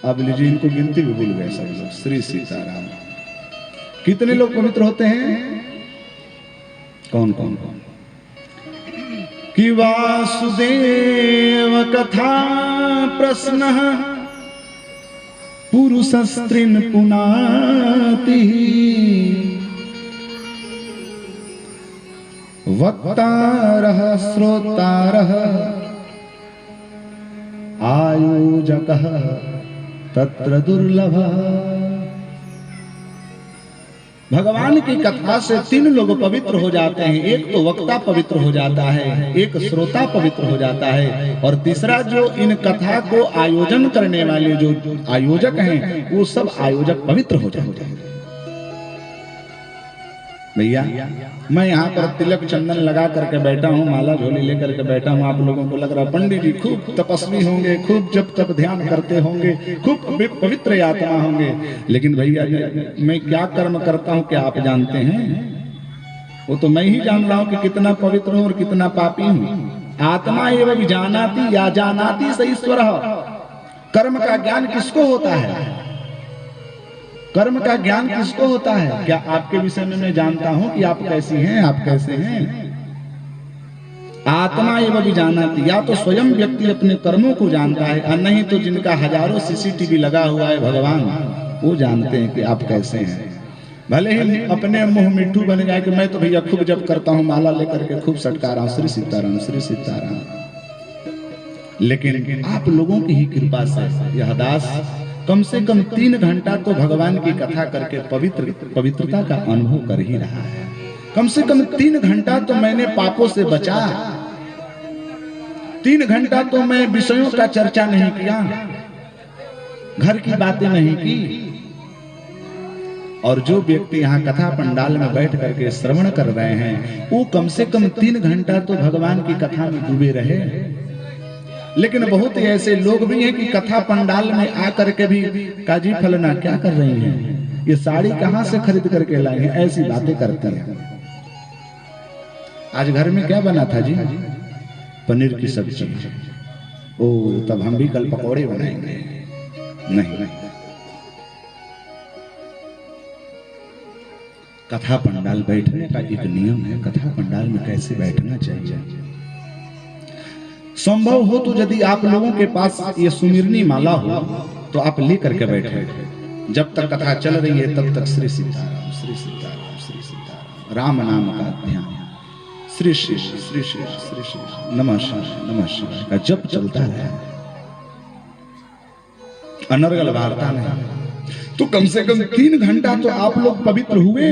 अब लीजिए, इनको गिनती भी भूल गए सब लोग। श्री सीताराम। कितने लोग पवित्र होते हैं? कौन कौन कौन? कि वासुदेव कथा प्रश्न पुरुषस्त्रीन् पुनाति वक्तारः श्रोतारः आयोजकः तत्र दुर्लभः। भगवान की कथा से तीन लोग पवित्र हो जाते हैं। एक तो वक्ता पवित्र हो जाता है, एक श्रोता पवित्र हो जाता है, और तीसरा जो इन कथा को आयोजन करने वाले जो आयोजक हैं वो सब आयोजक पवित्र हो जाते हैं। भैया, मैं यहाँ पर तिलक चंदन लगा करके बैठा हूँ, माला झोली लेकर के बैठा हूँ। आप लोगों को लग रहा पंडित जी खूब तपस्वी होंगे, खूब जब तक ध्यान करते होंगे, खूब पवित्र आत्मा होंगे। लेकिन भैया मैं क्या कर्म करता हूँ क्या आप जानते हैं? वो तो मैं ही जान रहा हूँ कि कितना पवित्र हूँ और कितना पापी हूँ। आत्मा एवं जानाति या जानाति स ईश्वरः। कर्म का ज्ञान किसको होता है? कर्म का ज्ञान किसको होता है? क्या आपके विषय में मैं जानता हूं कि आप कैसी हैं, आप कैसे हैं? आत्मा एवं जानाति, या तो स्वयं व्यक्ति अपने कर्मों को जानता है, और नहीं तो जिनका हजारों सीसीटीवी लगा हुआ है भगवान, वो जानते हैं कि आप कैसे हैं। भले ही अपने मुंह मिट्ठू बन जाए कि मैं तो भैया खूब जब करता हूं माला लेकर के खूब सटका रहा हूं श्री सीताराम श्री सीताराम, लेकिन आप लोगों की ही कृपा से यह दास कम से कम 3 घंटा तो भगवान की कथा करके पवित्रता का अनुभव कर ही रहा है। कम से कम 3 घंटा तो मैंने पापों से बचा। 3 घंटा तो मैं विषयों का चर्चा नहीं किया, घर की बातें नहीं की। और जो व्यक्ति यहाँ कथा पंडाल में बैठ करके श्रवण कर रहे हैं वो कम से कम 3 घंटा तो भगवान की कथा में डूबे रहे। लेकिन बहुत ही ऐसे लोग भी हैं कि कथा पंडाल में आकर के भी काजी फलना क्या कर रही हैं, ये साड़ी कहां से खरीद करके लाई हैं, ऐसी बातें करते हैं। आज घर में क्या बना था जी? पनीर की सब्जी। ओ तब हम भी कल पकौड़े बनाएंगे। नहीं, कथा पंडाल बैठने का एक नियम है। कथा पंडाल में कैसे बैठना चाहिए? संभव हो तो यदि आप लोगों के पास ये सुमिरनी माला हो तो आप ले करके बैठे। जब तक कथा चल रही है तब तक श्री सीताराम श्री सीताराम श्री सीताराम राम नाम का ध्यान, श्री श्री श्री श्री श्री श्री नमः शिवाय का जप चलता है, अनर्गल वार्ता नहीं। तो कम से कम 3 घंटा तो आप लोग पवित्र हुए।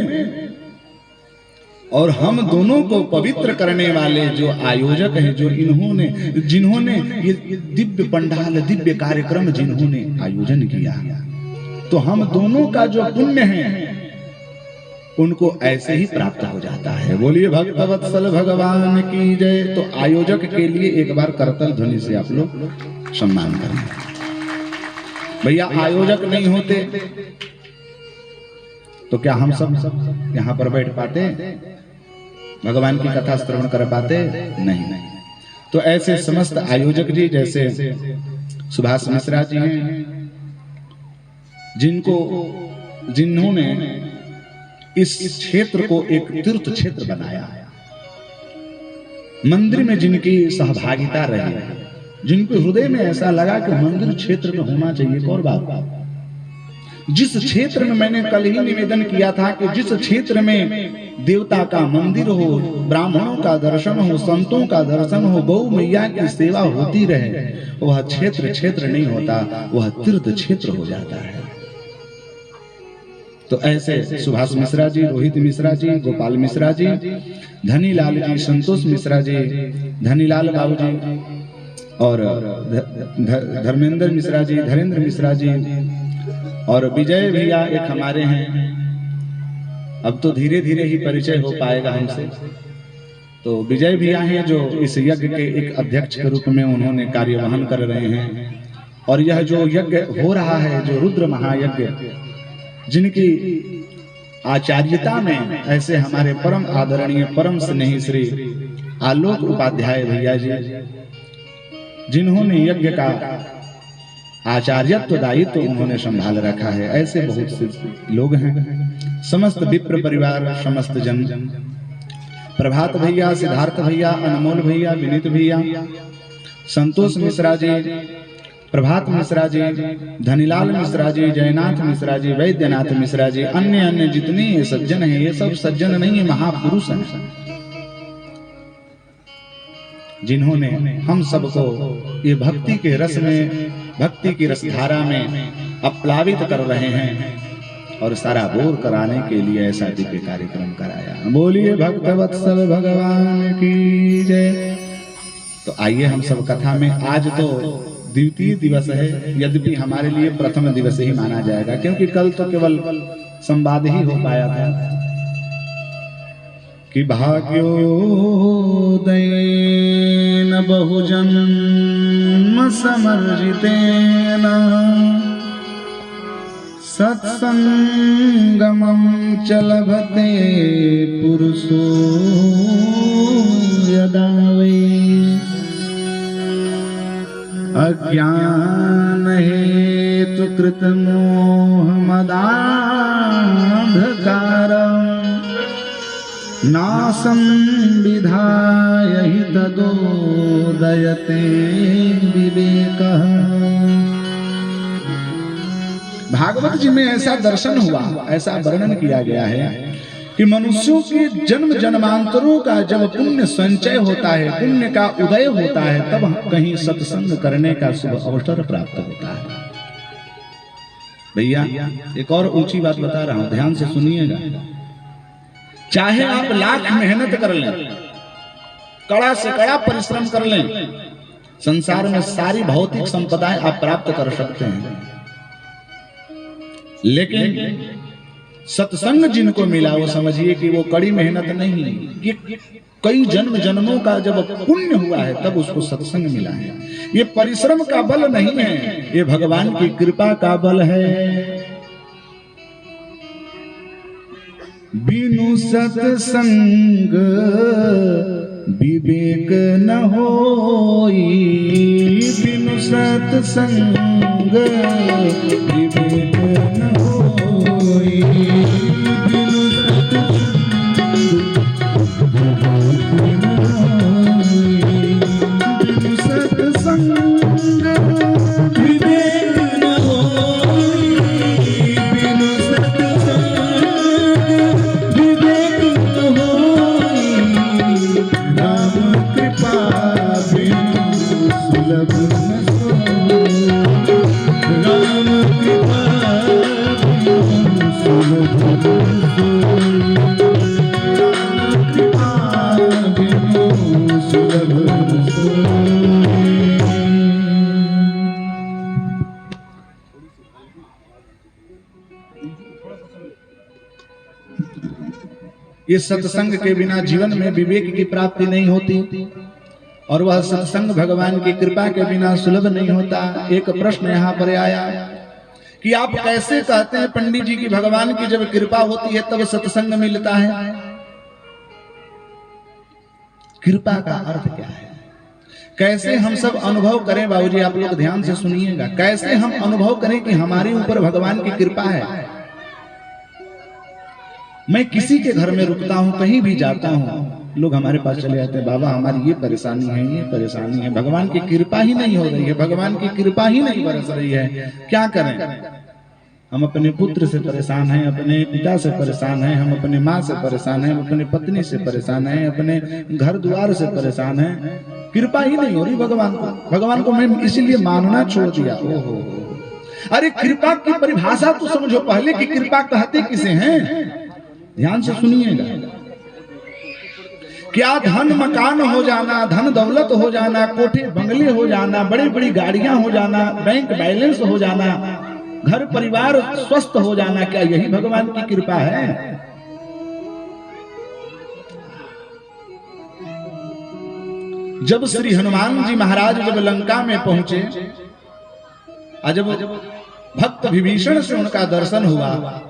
और हम दोनों को पवित्र करने वाले जो आयोजक हैं, जो जिन्होंने ये दिव्य पंडाल दिव्य कार्यक्रम जिन्होंने आयोजन किया, तो हम दोनों का जो पुण्य है उनको ऐसे ही प्राप्त हो जाता है। बोलिए भक्तवत्सल भगवान की जय। तो आयोजक के लिए एक बार करतल ध्वनि से आप लोग सम्मान करें। भैया आयोजक नहीं होते तो क्या हम सब यहाँ पर बैठ पाते, भगवान की कथा श्रवण कर पाते? नहीं। तो ऐसे समस्त आयोजक जी, जैसे सुभाष मिश्रा जी हैं, जिन्होंने इस क्षेत्र को एक तीर्थ क्षेत्र बनाया, मंदिर में जिनकी सहभागिता रही, जिनके हृदय में ऐसा लगा कि मंदिर क्षेत्र में होना चाहिए। और बात, जिस क्षेत्र में मैंने कल ही निवेदन किया था कि जिस क्षेत्र में देवता का मंदिर हो, ब्राह्मणों का दर्शन हो, संतों का दर्शन हो, गौ मैया की सेवा होती रहे, वह क्षेत्र नहीं होता, वह तीर्थ क्षेत्र हो जाता है। तो ऐसे सुभाष मिश्रा जी, रोहित मिश्रा जी, गोपाल मिश्रा जी, धनीलाल जी, संतोष मिश्रा जी, धनीलाल बाबू जी, और धर्मेंद्र मिश्रा जी, धरेंद्र मिश्रा जी, और विजय भैया एक हमारे हैं। अब तो धीरे धीरे ही परिचय हो पाएगा हमसे। तो विजय भैया हैं जो इस यज्ञ के एक अध्यक्ष के रूप में उन्होंने कार्यवहन कर रहे हैं। और यह जो यज्ञ हो रहा है, जो रुद्र महायज्ञ, जिनकी आचार्यता में ऐसे हमारे परम आदरणीय परम स्नेही श्री आलोक उपाध्याय भैया जी, जिन्होंने यज्ञ का आचार्यत्व दायित्व उन्होंने संभाल रखा है। ऐसे बहुत से लोग हैं। समस्त विप्र परिवार, समस्त जन, प्रभात भैया, सिद्धार्थ भैया, अनमोल भैया, विनीत भैया, संतोष मिश्रा जी, प्रभात मिश्रा जी, धनीलाल मिश्रा जी, जयनाथ मिश्रा जी, वैद्यनाथ मिश्रा जी, अन्य अन्य जितने ये सज्जन हैं, ये सब सज्जन नहीं, ये महापुरुष हैं, जिन्होंने हम सबको ये भक्ति के रस में, भक्ति की रसधारा में अपलावित कर रहे हैं और सारा बोर कराने के लिए ऐसा दिव्य कार्यक्रम कराया। बोलिए भक्त वत्सल भगवान की जय। तो आइए हम सब कथा में, आज तो द्वितीय दिवस है, यद्यपि हमारे लिए प्रथम दिवस ही माना जाएगा, क्योंकि कल तो केवल संवाद ही हो पाया था कि भाग्योदयेन बहुजन्म समर्जितेन सत्संगमं च लभते पुरुषो यदा वै अज्ञान हेतु कृत मोह मदांधकारं नासं विधाय हि तदोदयते विवेकः। भागवत जी में ऐसा दर्शन हुआ, ऐसा वर्णन किया गया है कि मनुष्यों के जन्म जन्मांतरों का जब पुण्य संचय होता है, पुण्य का उदय होता है, तब कहीं सत्संग करने का शुभ अवसर प्राप्त होता है। भैया एक और ऊंची बात बता रहा हूं, ध्यान से सुनिएगा। चाहे आप लाख मेहनत कर लें, कड़ा से कड़ा परिश्रम कर लें, संसार में सारी भौतिक संपदाएं आप प्राप्त कर सकते हैं, लेकिन सत्संग जिनको मिला वो समझिए कि वो कड़ी मेहनत नहीं, ये कई जन्म जन्मों का जब पुण्य हुआ है तब उसको सत्संग मिला है। ये परिश्रम का बल नहीं है, ये भगवान की कृपा का बल है। बिनु सत्संग विवेक न होई, बिनु सत्संग विवेक न होई, बिनु सत्संग विवेक न होई, बिनु सत्संग विवेक न होई, राम कृपा बिनु सुलभ न सोई, राम कृपा बिनु सुलभ न सोई, राम कृपा बिनु सुलभ न सोई। ये सत्संग के बिना जीवन में विवेक की प्राप्ति नहीं होती, और वह सत्संग भगवान की कृपा के बिना सुलभ नहीं होता। एक प्रश्न यहाँ पर आया कि आप कैसे कहते हैं पंडित जी की भगवान की जब कृपा होती है तब सत्संग मिलता है? कृपा का अर्थ क्या है? कैसे हम सब अनुभव करें? बाबूजी आप लोग ध्यान से सुनिएगा, कैसे हम अनुभव करें कि हमारे ऊपर भगवान की कृपा है? मैं किसी के घर में रुकता हूं, कहीं भी जाता हूं, लोग हमारे पास चले आते हैं, बाबा हमारी ये परेशानी है, ये परेशानी है, भगवान की कृपा ही नहीं हो रही है, भगवान की कृपा ही नहीं बरस रही है, क्या करें? हम अपने पुत्र से परेशान हैं, अपने पिता से परेशान हैं, हम अपने माँ से परेशान हैं, अपने पत्नी से परेशान हैं, अपने घर द्वार से परेशान हैं, कृपा ही नहीं हो रही भगवान को। भगवान को मैं इसीलिए मानना छोड़ दिया। ओहो, अरे कृपा की परिभाषा तो समझो पहले कि कृपा कहते किसे हैं? ध्यान से सुनिएगा। क्या धन मकान हो जाना, धन दौलत हो जाना, कोठे बंगले हो जाना, बड़ी बड़ी गाड़ियां हो जाना, बैंक बैलेंस हो जाना, घर परिवार स्वस्थ हो जाना, क्या यही भगवान की कृपा है? जब श्री हनुमान जी महाराज जब लंका में पहुंचे, जब भक्त विभीषण से उनका दर्शन हुआ,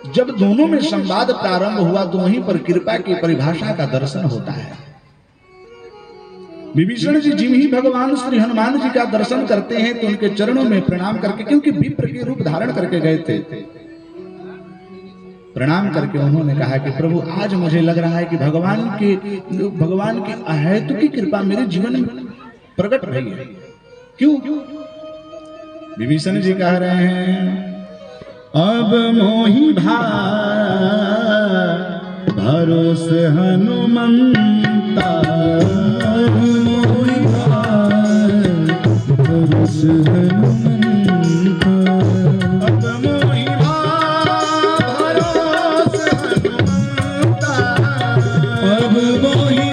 जब दोनों में संवाद प्रारंभ हुआ तो वहीं पर कृपा की परिभाषा का दर्शन होता है। विभीषण जी जिम ही भगवान श्री हनुमान जी का दर्शन करते हैं तो उनके चरणों में प्रणाम करके, क्योंकि विप्र के रूप धारण करके गए थे, प्रणाम करके उन्होंने कहा कि प्रभु आज मुझे लग रहा है कि भगवान की अहेतु की कृपा मेरे जीवन में प्रकट रही है। क्यों? विभीषण जी कह रहे हैं अब मोहि भरोस हनुमंता, अब मोहि भरोस हनुमंता, अब मोहि भरोस हनुमंता, अब मोहि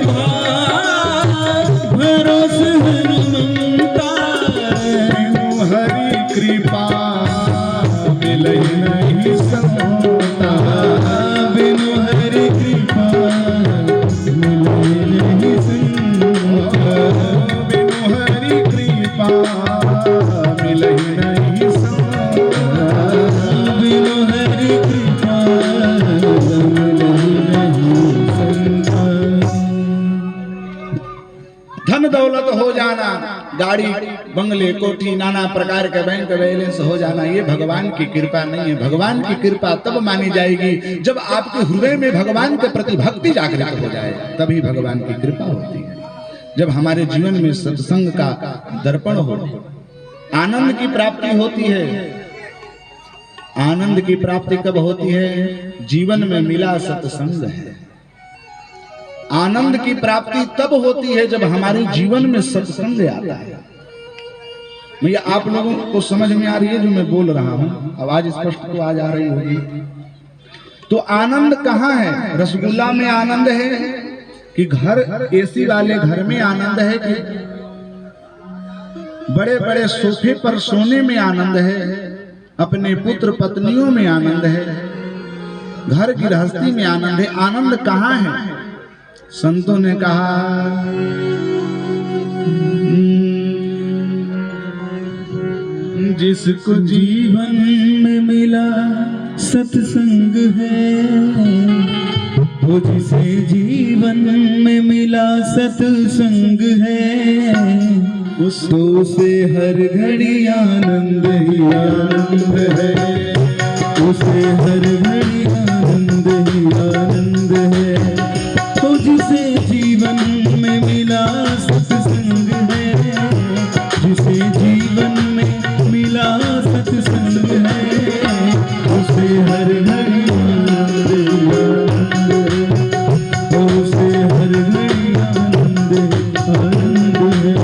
भरोस हनुमंता, हरि कृपा मिलई नहीं समता, बिनु हरि कृपा मिलई नहीं समता, बिनु हरि कृपा मिलई नहीं समता, बिनु हरि कृपा मिलई नहीं समता। धन दौलत हो जाना, गाड़ी बंगले कोठी नाना प्रकार के बैंक बैलेंस हो जाना, ये भगवान की कृपा नहीं है। भगवान की कृपा तब मानी जाएगी जब आपके हृदय में भगवान के प्रति भक्ति जागृत हो जाए, तभी भगवान की कृपा होती है। जब हमारे जीवन में सत्संग का दर्पण हो, आनंद की प्राप्ति होती है। आनंद की प्राप्ति कब होती है? जीवन में मिला सत्संग है। आनंद की प्राप्ति तब होती है जब हमारे जीवन में सत्संग आता है। भैया आप लोगों को समझ में आ रही है जो मैं बोल रहा हूं? आवाज स्पष्ट तो आ जा रही होगी। तो आनंद कहाँ है? रसगुल्ला में आनंद है कि घर एसी वाले घर में आनंद है कि बड़े बड़े सोफे पर सोने में आनंद है, अपने पुत्र पत्नियों में आनंद है, घर गृहस्थी में आनंद है। आनंद कहाँ है? संतों ने कहा जिसको जीवन में मिला सत्संग है, वो जिसे जीवन में मिला सत्संग है, उसको से हर घड़ी आनंद ही आनंद है, उसे हर घड़ी आनंद ही आनंद है। तो जिसे जीवन में मिला सत्संग है, जिसे जीवन में मिला सत्संग है, उसे हर घड़ी आनंद है, उसे हर घड़ी आनंद आनंद है।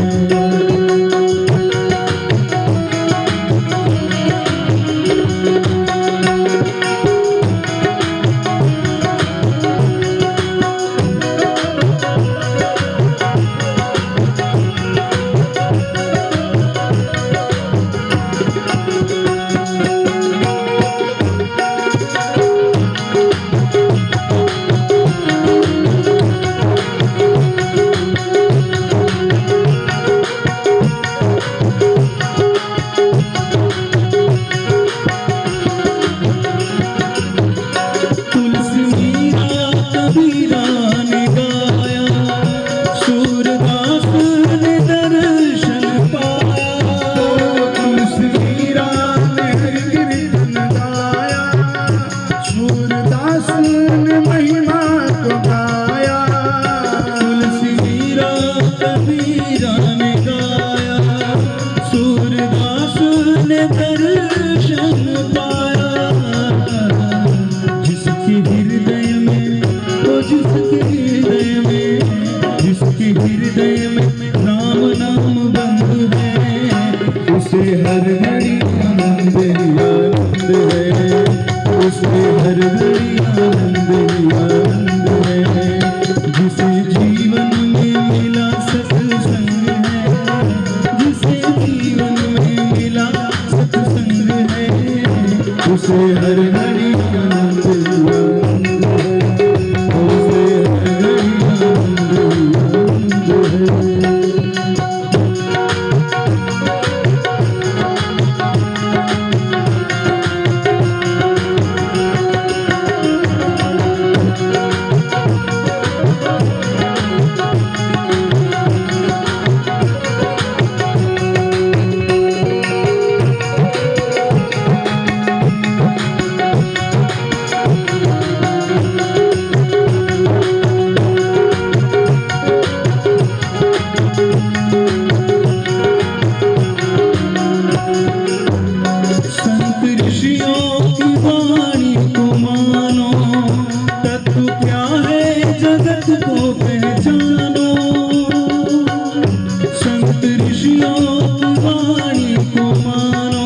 वाणी को मानो,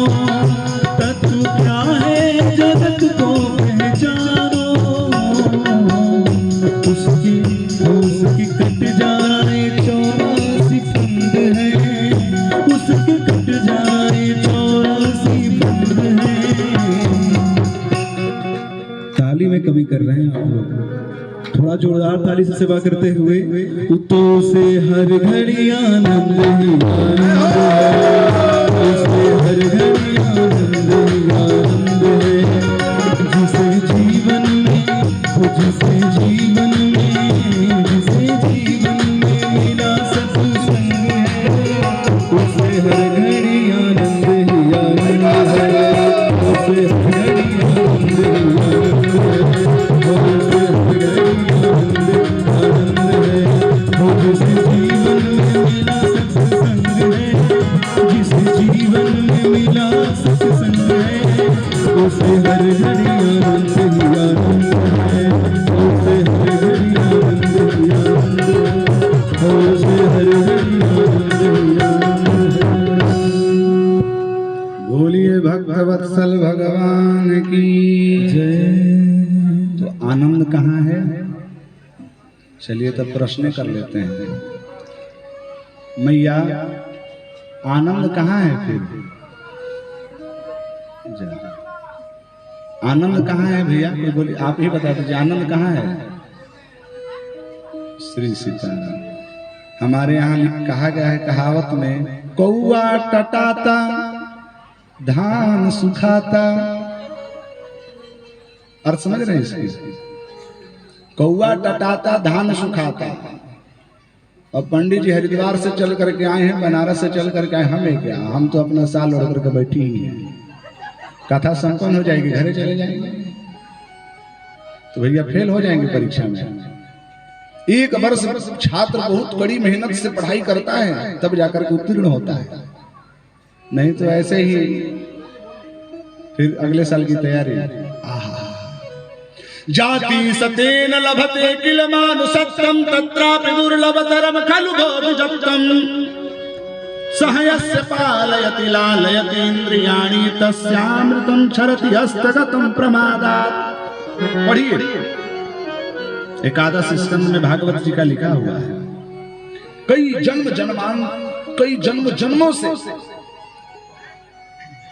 तत्व क्या है जगत को पहचानो। उसकी कट जाए 84 फंद है, उसके कट जाए 84 फंद है। ताली में कमी कर रहे हैं आप लोग, थोड़ा जोरदार ताली से सेवा करते हुए। तो से हर घड़ी आनंद ही आनंद है, उसे हर घड़ी आनंद ही आनंद है। जिसे जीवन में मिला सत्संग है, उसे हर घड़ी आनंद ही आनंद है, उसे हर घड़ी आनंद ही आनंद है, उसे हर घड़ी आनंद है। जिसे जीवन में मिला सत्संग है, जिसे जीवन में मिला सत्संग है, उसे हर घड़ी आनंद ही आनंद है, उसे हर घड़ी आनंद ही आनंद है, उसे हर घड़ी आनंद ही आनंद है। बोलिए भक्तवत्सल भगवान की जय। तो आनंद कहाँ है? चलिए तब प्रश्न कर लेते हैं, मैया आनंद कहाँ है? फिर आनंद कहाँ है भैया? कोई बोलिए, आप ही बता दीजिए आनंद कहाँ है? श्री सीताराम। हमारे यहाँ कहा गया है कहावत में, कौआ टटाता धान सुखाता। अर्थ समझ रहे हैं इसकी? कौआ टटाता धान सुखाता। और पंडित जी हरिद्वार से चल करके आए हैं, बनारस से चल करके आए, हमें क्या, हम तो अपना साल ओढ़ करके बैठी ही हैं। कथा संपन्न हो जाएगी, घरे चले जाएंगे। तो भैया फेल हो जाएंगे परीक्षा में। एक वर्ष छात्र बहुत कड़ी मेहनत से पढ़ाई करता है, तब जाकर के उत्तीर्ण होता है। नहीं तो ऐसे ही फिर अगले साल की तैयारी। जाति सतेन लभते किल मानुषत्वं तत्रापि दुर्लभतरं खलु बोधजप्तं। सहयस्य पालयति लालयति इंद्रियाणि तस्यामृतं क्षरति हस्तगतं प्रमादात्। पढ़िए, एकादश स्कंद में भागवत जी का लिखा हुआ है, कई जन्म जन्मों से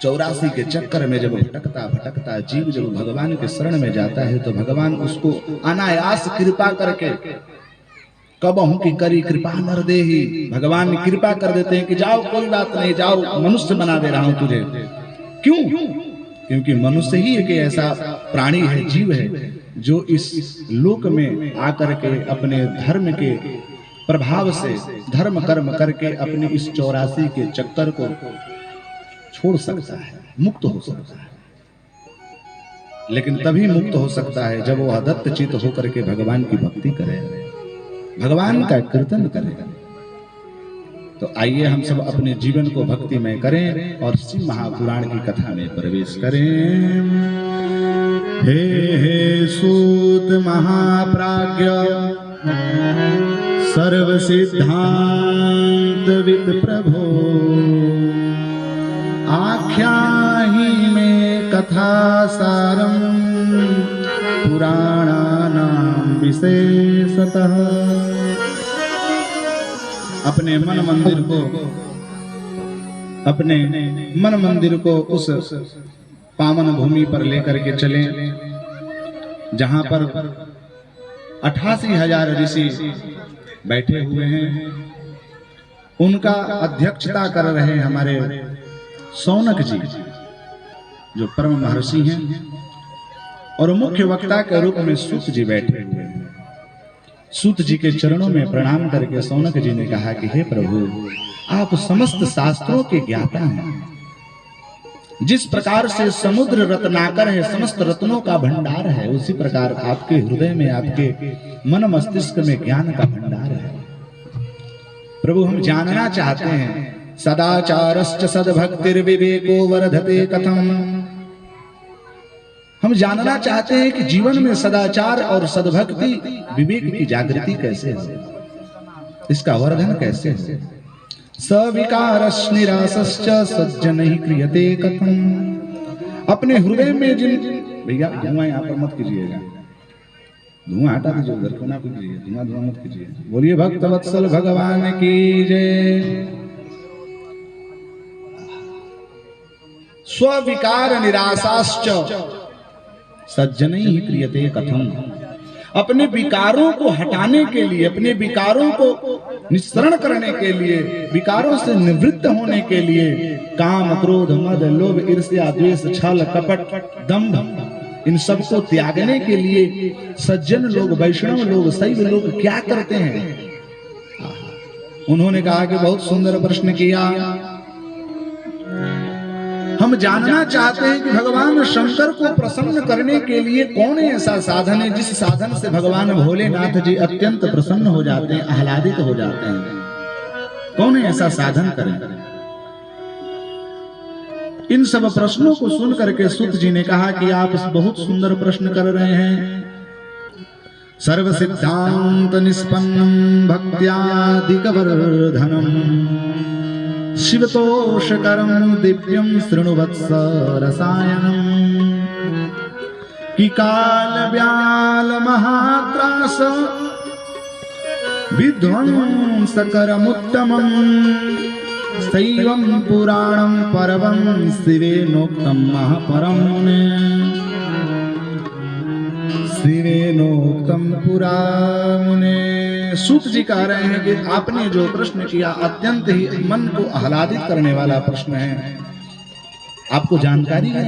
84 के चक्कर में जब भटकता जीव जब भगवान के शरण में जाता है, तो भगवान उसको अनायास कृपा करके, कबहू की करी कृपा नर देहि, भगवान कृपा कर देते हैं कि जाओ कोई बात नहीं, जाओ मनुष्य बना दे रहा हूं तुझे। क्यों? क्योंकि मनुष्य ही एक ऐसा प्राणी है, जीव है, जो इस लोक में आकर के अपने धर्म के प्रभाव से धर्म कर्म करके अपने इस 84 के चक्कर को छोड़ सकता है, मुक्त हो सकता है। लेकिन तभी मुक्त हो सकता है जब वो अदत्त चित्त होकर के भगवान की भक्ति करे, भगवान का कीर्तन करे। तो आइए हम सब अपने जीवन को भक्तिमय करें और शिव महापुराण की कथा में प्रवेश करें। हे हे सूत महाप्राज्ञ सर्व सिद्धांत विद प्रभो, आख्याहि में कथा सारम पुराणानां विशेषतः। अपने मन मंदिर को उस पावन भूमि पर लेकर के चलें जहां पर 88,000 ऋषि बैठे हुए हैं। उनका अध्यक्षता कर रहे हैं हमारे सौनक जी, जो परम महर्षि हैं, और मुख्य वक्ता के रूप में सूत जी बैठे हुए हैं। सूत जी के चरणों में प्रणाम करके सौनक जी ने कहा कि हे प्रभु, आप समस्त शास्त्रों के ज्ञाता हैं। जिस प्रकार से समुद्र रत्नाकर है, समस्त रत्नों का भंडार है, उसी प्रकार आपके हृदय में, आपके मन मस्तिष्क में ज्ञान का भंडार है। प्रभु, हम जानना चाहते हैं, सदाचारश्च सद्भक्तिर्विवेको वर्धते कथम। हम जानना चाहते हैं कि जीवन में सदाचार और सद्भक्ति विवेक की जागृति कैसे है, इसका वर्धन कैसे है। सविकारश्च निरासश्च सज्जनैः क्रियते कथम। अपने हृदय में जिन, भैया धुआं यहाँ पर मत कीजिएगा, धुआं हटा दीजिए उधर को ना कीजिए, धुआं मत कीजिए। बोलिए भक्त वत्सल भगवान की जय। स्विकार निराशाश्च सज्जनैः क्रियते कथम। अपने विकारों को हटाने के लिए, अपने विकारों को निस्सरण करने के लिए, विकारों से निवृत्त होने के लिए काम क्रोध मद लोभ ईर्ष्या द्वेष छल कपट दंभ इन सबको त्यागने के लिए सज्जन लोग, वैष्णव लोग, शैव लोग क्या करते हैं? उन्होंने कहा कि बहुत सुंदर प्रश्न किया। हम जानना चाहते हैं कि भगवान शंकर को प्रसन्न करने के लिए कौन ऐसा साधन है जिस साधन से भगवान भोलेनाथ जी अत्यंत प्रसन्न हो जाते हैं, आह्लादित हो जाते हैं। कौन ऐसा साधन करें? इन सब प्रश्नों को सुन करके सूत जी ने कहा कि आप बहुत सुंदर प्रश्न कर रहे हैं। सर्व सिद्धांत निष्पन्नम भक्त्यादिकवर्धनम शिवतोषकरं दिव्यं शृणुवत्स रसायनम कि काल व्याल महात्रास विध्वंसकरमुत्तमं शैवं पुराणं परमं शिवेनोक्तं महापरं शिवेनोक्तं पुराणे। सूत जी कह रहे हैं कि आपने जो प्रश्न किया अत्यंत ही मन को आह्लादित करने वाला प्रश्न है। आपको जानकारी है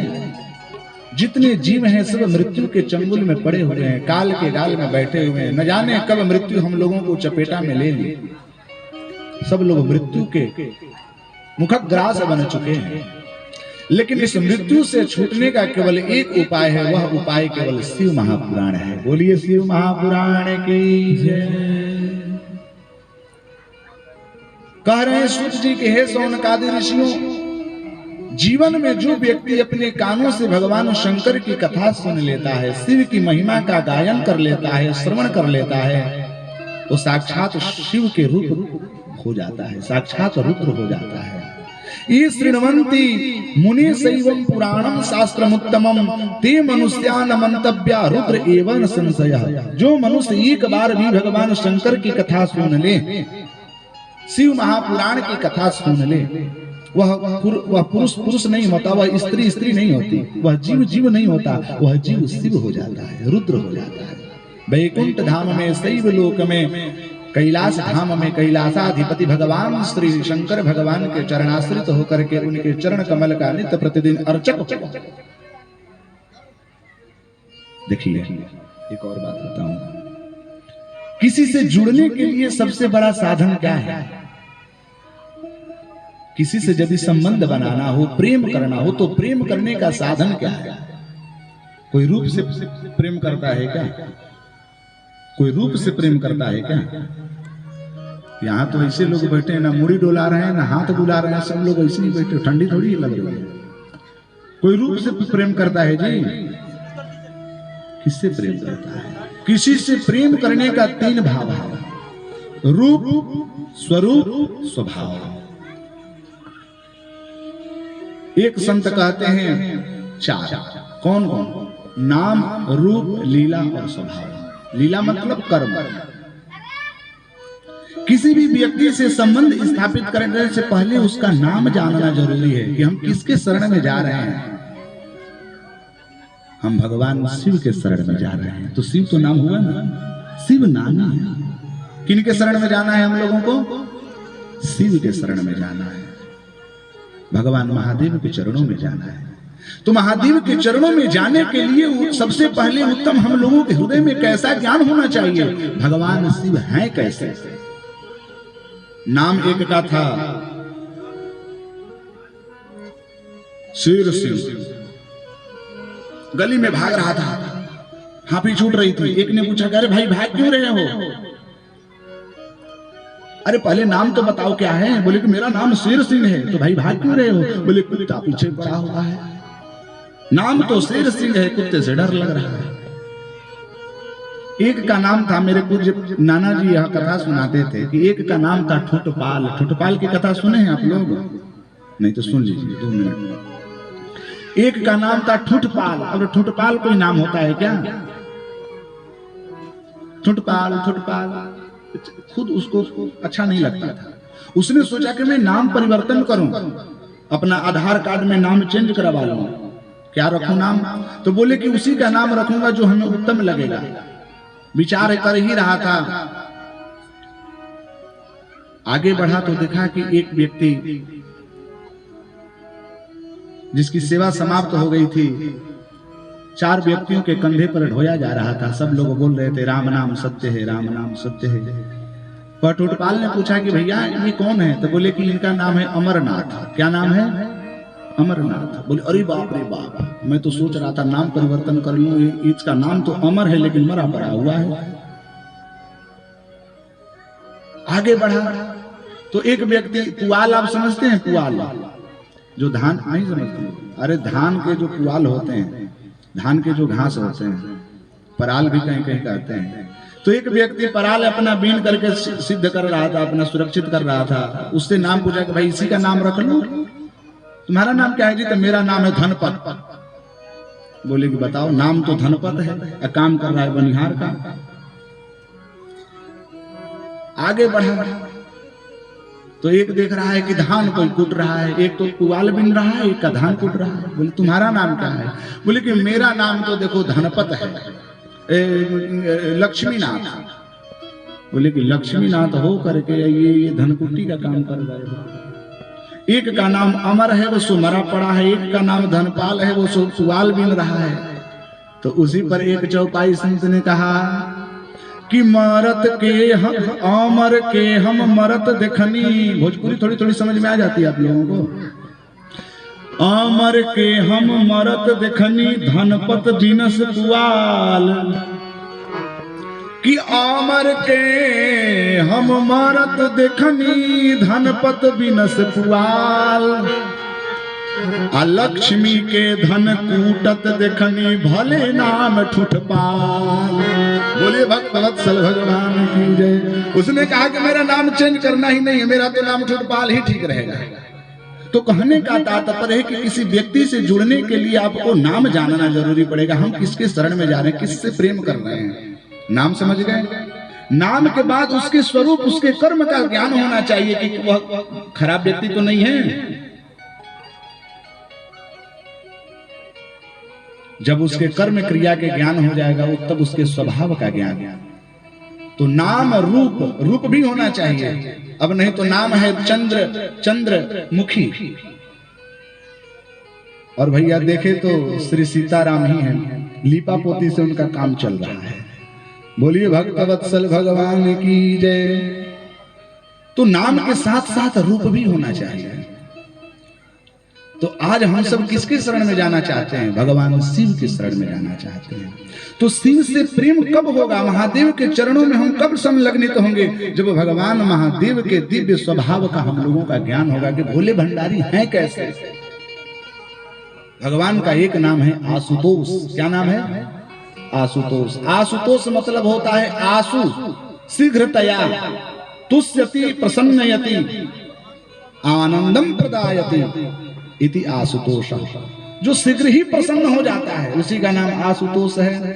जितने जीव हैं सब मृत्यु के चंगुल में पड़े हुए हैं, काल के गाल में बैठे हुए हैं। न जाने कब मृत्यु हम लोगों को चपेटा में ले ली। सब लोग मृत्यु के मुखग्रास बन चुके हैं, लेकिन इस मृत्यु से छूटने का केवल एक उपाय है। वह उपाय केवल शिव महापुराण है। बोलिए शिव महापुराण की जय। कह रहे हैं सूत जी के हे शौनकादि ऋषियों, जीवन में जो व्यक्ति अपने कानों से भगवान शंकर की कथा सुन लेता है, शिव की महिमा का गायन कर लेता है, श्रवण कर लेता है, वो साक्षात शिव के रूप हो जाता है, साक्षात रुद्र हो जाता है। ये शृण्वन्ति मुनि शैवं पुराणं शास्त्रमुत्तमं ते मनुष्यान मंतव्या रुद्र एवं संशयः। जो मनुष्य एक बार भी भगवान शंकर की कथा सुन ले, शिव महापुराण की कथा सुन ले, वह पुरुष नहीं होता, वह स्त्री नहीं होती, वह जीव नहीं होता, वह जीव शिव हो जाता है, रुद्र हो जाता है। वैकुंठ धाम में, शैव लोक में, कैलाश धाम में कैलाशाधिपति भगवान श्री शंकर भगवान के चरणाश्रित होकर के उनके चरण कमल का नित्य प्रतिदिन अर्चक हो। देखिए एक और बात बताऊं, किसी से जुड़ने के लिए सबसे बड़ा साधन क्या है? किसी से यदि संबंध बनाना हो, प्रेम करना हो, तो प्रेम करने का साधन क्या है? कोई रूप से प्रेम करता है क्या? कोई रूप से प्रेम करता है क्या? यहाँ तो ऐसे लोग बैठे हैं, ना मुड़ी डोला रहे हैं, ना हाथ डुला रहे हैं, सब लोग ऐसे ही बैठे, ठंडी थोड़ी लग रही है। कोई रूप से प्रेम करता है जी? किससे प्रेम करता है? किसी से प्रेम करने का तीन भाव है, रूप, स्वरूप, स्वभाव। एक संत कहते हैं चार। कौन कौन? नाम, रूप, लीला और स्वभाव। लीला मतलब कर्म। किसी भी व्यक्ति से संबंध स्थापित करने से पहले उसका नाम जानना जरूरी है कि हम किसके शरण में जा रहे हैं। हम भगवान शिव के शरण में जा रहे हैं, तो शिव तो नाम हुआ ना, शिव नाम है। किन के शरण में जाना है हम लोगों को? शिव के शरण में जाना है, भगवान महादेव के चरणों में जाना है। तो महादेव के चरणों में जाने के लिए सबसे पहले उत्तम हम लोगों के हृदय में कैसा ज्ञान होना चाहिए? भगवान शिव हैं कैसे? नाम एक का था शेर सिंह, गली में भाग रहा था, हाथी छूट रही थी। एक ने पूछा, अरे भाई भाग क्यों रहे हो? अरे पहले नाम तो बताओ क्या है? बोले कि मेरा नाम शेर सिंह है। तो भाई भाग क्यों रहे हो? बोले कुत्ता पीछे पड़ा हुआ है। नाम तो शेर सिंह है, कुत्ते से डर लग रहा है। एक का नाम था, मेरे पूज्य नाना जी यह कथा सुनाते थे कि एक का नाम था ठुटपाल। ठुटपाल की कथा सुने हैं आप लोग? नहीं तो सुन लीजिए 2 मिनट। एक का नाम था ठुटपाल। अब ठुटपाल कोई नाम होता है क्या? ठुटपाल ठुटपाल खुद उसको अच्छा नहीं लगता था। उसने सोचा कि मैं नाम परिवर्तन करूं, अपना आधार कार्ड में नाम चेंज करवा लूं। क्या रखूं नाम? तो बोले कि उसी का नाम रखूंगा जो हमें उत्तम लगेगा। विचार कर ही रहा था, आगे बढ़ा तो देखा कि एक व्यक्ति जिसकी सेवा समाप्त हो गई थी, 4 व्यक्तियों के कंधे पर ढोया जा रहा था। सब लोग बोल रहे थे राम नाम सत्य है, राम नाम सत्य है। पर ठुटपाल ने पूछा कि भैया ये कौन है? तो बोले कि इनका नाम है अमरनाथ। क्या नाम है? अमरनाथ। बोले अरे बाप रे बाप, मैं तो सोच रहा था नाम परिवर्तन कर लूं, इसका नाम तो अमर है लेकिन मरा पड़ा हुआ है। आगे बढ़ा तो एक व्यक्ति, पुआल आप समझते हैं? पुआल जो धान, नहीं समझते? अरे धान के जो पुआल होते हैं, धान के जो घास होते हैं, पराल भी कहीं कहीं कहते हैं। तो एक व्यक्ति पराल अपना बीन करके सिद्ध कर रहा था, अपना सुरक्षित कर रहा था। उससे नाम पूछा कि भाई इसी का नाम रख लो, तुम्हारा नाम क्या है जी? तो मेरा नाम है धनपत। बोले कि बताओ, नाम तो धनपत है, काम कर रहा है बनिहार का। आगे बढ़ा तो एक देख रहा है कि धान कोई कूट रहा है, एक तो पुआल बिन रहा है, एक का धान कूट रहा है। बोले तुम्हारा नाम क्या है? बोले कि मेरा नाम तो देखो धनपत है, लक्ष्मीनाथ। बोले कि लक्ष्मीनाथ हो करके ये धनकुट्टी का काम कर रहा है। एक का नाम अमर है, वो सो मरा पड़ा है। एक का नाम धनपाल है, वो सो पुआल बिन रहा है। तो उसी पर एक चौपाई संत ने कहा कि मरत के हम अमर के हम मरत देखनी। भोजपुरी थोड़ी थोड़ी समझ में आ जाती है आप लोगों को। अमर के हम मरत देखनी, धनपत बिनस पुआल। कि अमर के हम मरत देखनी, धनपत बिनस पुआल। लक्ष्मी के धन कूटत देखनी, भले नाम ठुटपाल। बोलिए भक्तवत्सल भगवान की जय। उसने कहा कि मेरा नाम चेंज करना ही नहीं है, मेरा तो नाम ठुटपाल ही ठीक रहेगा। तो कहने का तात्पर्य है कि किसी व्यक्ति से जुड़ने के लिए आपको नाम जानना जरूरी पड़ेगा। हम किसके शरण में जा रहे हैं, किससे प्रेम कर रहे हैं, नाम समझ गए? नाम के बाद उसके स्वरूप, उसके कर्म का ज्ञान होना चाहिए कि वह खराब व्यक्ति तो नहीं है। जब उसके कर्म क्रिया के ज्ञान हो जाएगा, तब उसके स्वभाव का ज्ञान। तो नाम रूप, रूप भी होना चाहिए। अब नहीं तो नाम है चंद्रमुखी। और भैया देखे तो श्री सीताराम ही हैं, लीपा पोती से उनका काम चल रहा है। बोलिए भक्तवत्सल भगवान की जय। तो नाम के साथ साथ रूप भी होना चाहिए। तो आज हम सब किसके शरण में जाना चाहते हैं? भगवान शिव के शरण में जाना चाहते हैं। तो शिव से प्रेम कब होगा? महादेव के चरणों में हम कब संलग्नित होंगे? जब भगवान महादेव के दिव्य स्वभाव का हम लोगों का ज्ञान होगा कि भोले भंडारी हैं कैसे। भगवान का एक नाम है आशुतोष। क्या नाम है? आशुतोष। आशुतोष मतलब होता है आशु शीघ्रतया, तुष्यति प्रसन्नयति, आनंदम प्रदायति इति आशुतोष। जो शीघ्र ही प्रसन्न हो जाता है उसी का नाम आशुतोष है।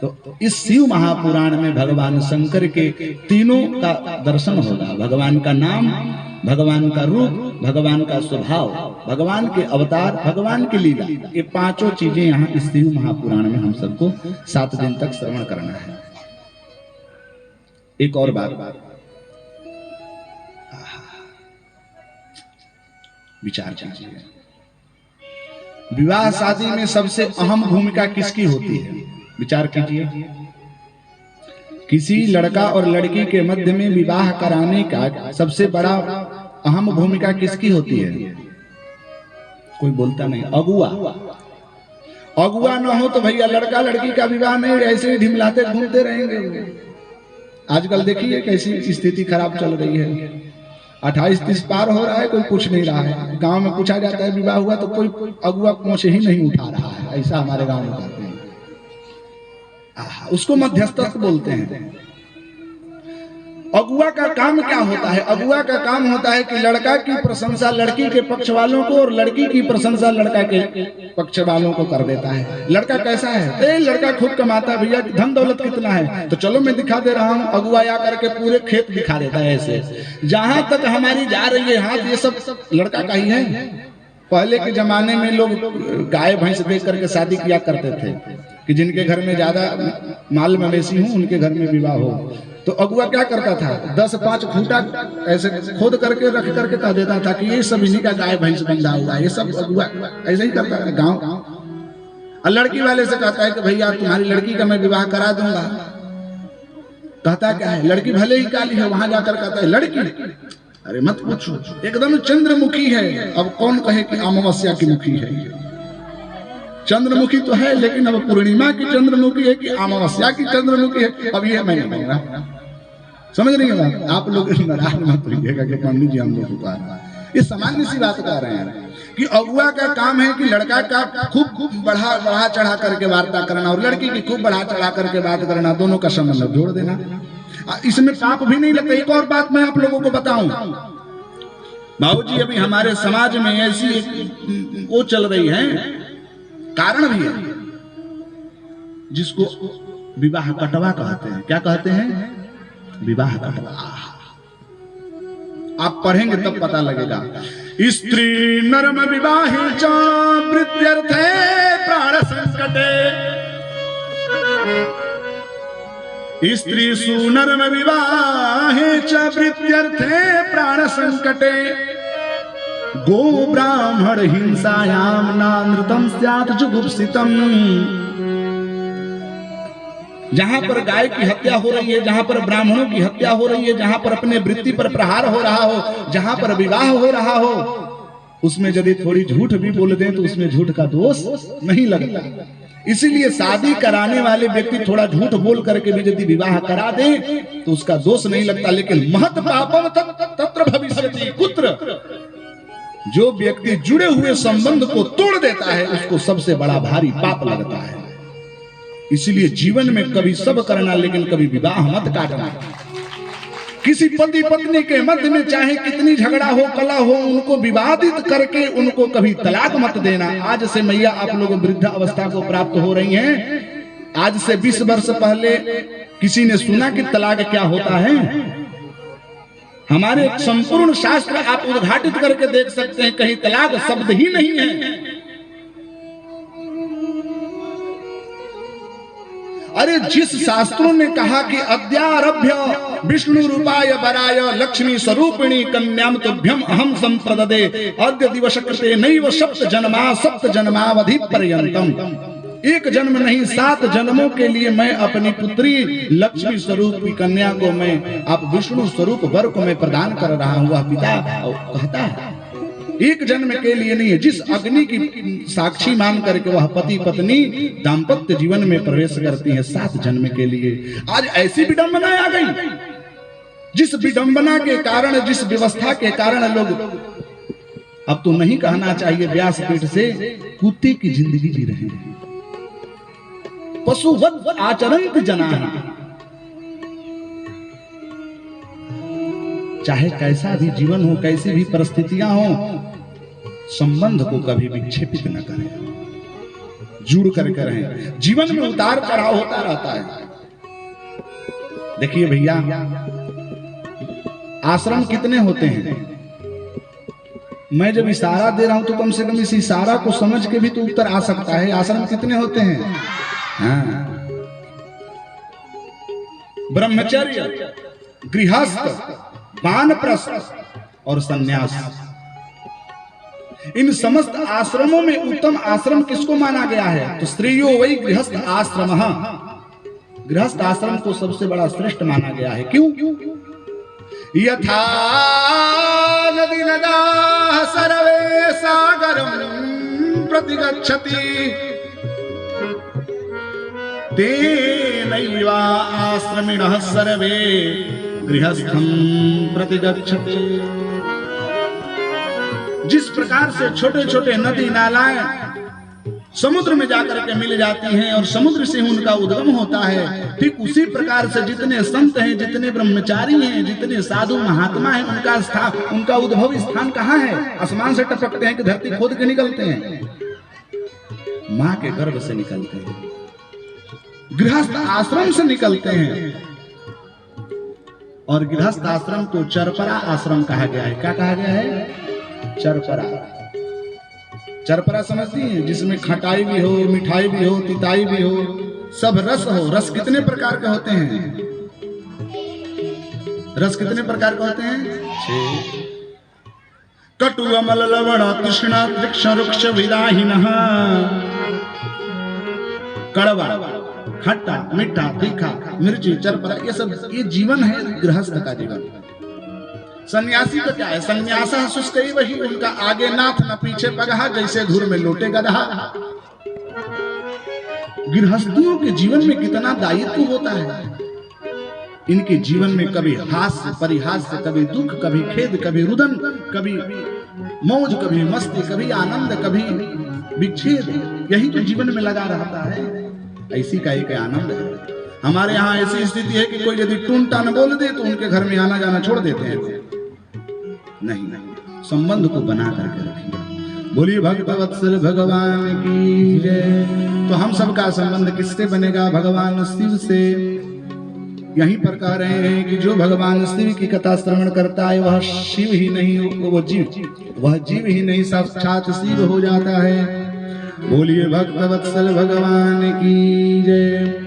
तो इस शिव महापुराण में भगवान शंकर के तीनों का दर्शन होगा। भगवान का नाम, भगवान का रूप, भगवान का स्वभाव, भगवान के अवतार, भगवान की लीला, ये पांचों चीजें यहाँ इस शिव महापुराण में हम सबको 7 दिन तक श्रवण करना है। एक और बात विचार कीजिए, विवाह शादी में सबसे अहम भूमिका किसकी होती है? विचार कीजिए। किसी लड़का और लड़की के मध्य में विवाह कराने का सबसे बड़ा अहम भूमिका किसकी होती है? कोई बोलता नहीं। अगुआ। अगुआ न हो तो भैया लड़का लड़की का विवाह नहीं, ऐसे ही ढिमलाते घूमते रहेंगे। आजकल देखिए कैसी स्थिति खराब चल रही है। 28-30 पार हो रहा है, कोई पूछ नहीं रहा है। गांव में पूछा जाता है विवाह हुआ तो कोई अगुआ पहुंच ही नहीं उठा रहा है। ऐसा हमारे गांव में कहते हैं। उसको मध्यस्थत्व बोलते हैं। अगुआ का काम क्या होता है? अगुआ का काम होता है कि लड़का की प्रशंसा लड़की के पक्ष वालों को और लड़की की प्रशंसा लड़का के पक्ष वालों को कर देता है। लड़का कैसा है? लड़का खूब कमाता है भैया, धन दौलत कितना है, तो चलो मैं दिखा दे रहा हूँ। अगुआ या करके पूरे खेत दिखा देता है। ऐसे जहां तक हमारी जा रही है हाथ, ये सब लड़का का ही है। पहले के जमाने में लोग गाय भैंस देख करके शादी किया करते थे कि जिनके घर में ज्यादा माल मवेशी हो उनके घर में विवाह हो। तो अगुआ क्या करता था? 10-5 खूंटा ऐसे खोद करके रख करके कह देता था कि ये सब इन्हीं का गाय भैंस बंधा हुआ है। ये सब अगुआ ऐसे ही करता था गाँव। और लड़की वाले से कहता है कि भैया तुम्हारी लड़की का मैं विवाह करा दूंगा। कहता क्या है? लड़की भले ही काली है, वहां जाकर कहता है लड़की, अरे मत पूछो, एकदम चंद्रमुखी है। अब कौन कहे कि अमावस्या की मुखी है? चंद्रमुखी तो है, लेकिन अब पूर्णिमा की चंद्रमुखी है कि अमावस्या की चंद्रमुखी है, अब ये मैं नहीं कहूंगा। समझ रही है? आप लोग नाराज मत होइएगा कि पंडित जी हम लोग को ये सामान्य सी बात कह रहे हैं कि अगुआ का काम है कि लड़का का खूब बढ़ा चढ़ा करके वार्ता करना और लड़की की खूब बढ़ा चढ़ा करके बात करना, दोनों का संबंध जोड़ देना। इसमें पाप भी नहीं लगता। एक और बात मैं आप लोगों को बताऊं, बाबूजी, अभी हमारे समाज में ऐसी वो चल रही है, कारण भी है, जिसको विवाह कटवा कहते हैं। क्या कहते हैं? विवाह कटवा। आप पढ़ेंगे तब पता लगेगा। स्त्री नरम विवाहे च वृत्यर्थे प्राण संकटे, स्त्री सुनर्म विवाहे च वृत्यर्थे प्राण संकटे, गो ब्राह्मण हिंसायाम नानृतम स्यात् जुगुप्सितम। जहां पर गाय की हत्या हो रही है, जहां पर ब्राह्मणों की हत्या हो रही है, जहां पर अपने वृत्ति पर प्रहार हो रहा हो, जहां पर विवाह हो रहा हो, उसमें यदि थोड़ी झूठ भी बोल दें तो उसमें झूठ का दोष नहीं लगता। इसीलिए शादी कराने वाले व्यक्ति थोड़ा झूठ बोल करके भी यदि विवाह करा दे तो उसका दोष नहीं लगता। लेकिन महत् पापम तत्र भविष्यति कुत्र, जो व्यक्ति जुड़े हुए संबंध को तोड़ देता है उसको सबसे बड़ा भारी पाप लगता है। इसलिए जीवन में कभी सब करना, लेकिन कभी विवाह मत काटना। किसी पति पत्नी के मध्य में चाहे कितनी झगड़ा हो, कला हो, उनको विवादित करके उनको कभी तलाक मत देना। आज से मैया आप लोग वृद्धा अवस्था को प्राप्त हो रही हैं, आज से 20 वर्ष पहले किसी ने सुना कि तलाक क्या होता है? हमारे संपूर्ण शास्त्र आप उद्घाटित करके देख सकते हैं, कहीं तलाक शब्द ही नहीं है। अरे जिस शास्त्रों ने कहा कि अद्यारभ्य विष्णु रूपाय वराय लक्ष्मी स्वरूपिणी कन्याम तुभ्यम अहम संप्रददे अद्य दिवस कृते नैव सप्त जन्मावधि पर्यंतम, एक जन्म नहीं 7 जन्मों के लिए मैं अपनी पुत्री लक्ष्मी स्वरूप कन्या को मैं आप विष्णु स्वरूप वर को मैं प्रदान कर रहा हूँ। वह पिता कहता है एक जन्म के लिए नहीं है। जिस अग्नि की साक्षी मान करके वह पति पत्नी दाम्पत्य जीवन में प्रवेश करती हैं 7 जन्म के लिए। आज ऐसी विडंबना आ गई, जिस विडंबना के कारण, जिस व्यवस्था के कारण लोग, अब तो नहीं कहना चाहिए, व्यासपीठ से कुत्ते की जिंदगी जी रहे हैं। पशुवत आचरंत जनाः, चाहे कैसा भी जीवन हो, कैसी भी परिस्थितियां हो, संबंध को कभी विक्षेपित न करें, जुड़ करके रहें। जीवन में उतार चढ़ाव होता रहता है। देखिए भैया, आश्रम कितने होते हैं? मैं जब इशारा दे रहा हूं तो कम से कम इस इशारा को समझ के भी तो उत्तर आ सकता है। आश्रम कितने होते हैं? हाँ, ब्रह्मचर्य, गृहस्थ, वानप्रस्थ और सन्यास। इन समस्त आश्रमों में उत्तम आश्रम किसको माना गया है? तो श्रेयो वै गृहस्थ आश्रमः, गृहस्थ आश्रम को सबसे बड़ा श्रेष्ठ माना गया है। क्यों? यथा नदी नदाः सर्वे सागरं प्रतिगच्छति तेनैव आश्रमिणः सर्वे गृहस्थं प्रतिगच्छति। जिस प्रकार से छोटे छोटे नदी नालाएं समुद्र में जाकर के मिल जाती हैं और समुद्र से उनका उद्गम होता है। ठीक उसी प्रकार से जितने संत हैं, जितने ब्रह्मचारी हैं, जितने साधु महात्मा हैं, उनका उद्भव स्थान कहाँ है? आसमान से टपकते हैं कि धरती खोद के निकलते हैं? माँ के गर्भ से निकलते हैं, गृहस्थ आश्रम से निकलते हैं। और गृहस्थ आश्रम को चरपरा आश्रम कहा गया है। क्या कहा गया है? चरपरा। चरपरा समझती हैं? जिसमें खटाई भी हो, मिठाई भी हो, तिताई भी हो, सब रस हो। रस कितने प्रकार के होते हैं? रस कितने प्रकार के होते हैं? 6। कटु अमल लवण तृष्णा वृक्ष रुक्ष विदाहिनः। कड़वा, खट्टा, मीठा, तीखा, मिर्ची, चरपरा, ये सब ये जीवन है गृहस्थ का जीवन। सन्यासी का क्या है? सन्यासा शुष्कई वही, उनका आगे नाथ न पीछे पगहा, जैसे धूर में लोटे गदहा। गृहस्थियों के जीवन में कितना दायित्व होता है। इनके जीवन में कभी हास्य परिहास्य, कभी दुख, कभी खेद, कभी रुदन, कभी मौज, कभी मस्ती, कभी आनंद, कभी विच्छेद। यही तो जीवन में लगा रहता है। ऐसी का एक आनंद है। हमारे यहाँ ऐसी स्थिति है कि कोई यदि टून टान बोल दे तो उनके घर में आना जाना छोड़ देते हैं। नहीं, संबंध को बना करके रखिए। बोलिए भक्त वत्सल भगवान की जय। तो हम सबका संबंध किससे बनेगा? भगवान शिव से। यहीं पर कह रहे हैं कि जो भगवान शिव की कथा श्रवण करता है वह शिव ही नहीं, वो जीव ही नहीं, साक्षात शिव हो जाता है। बोलिए भक्त वत्सल भगवान की जय।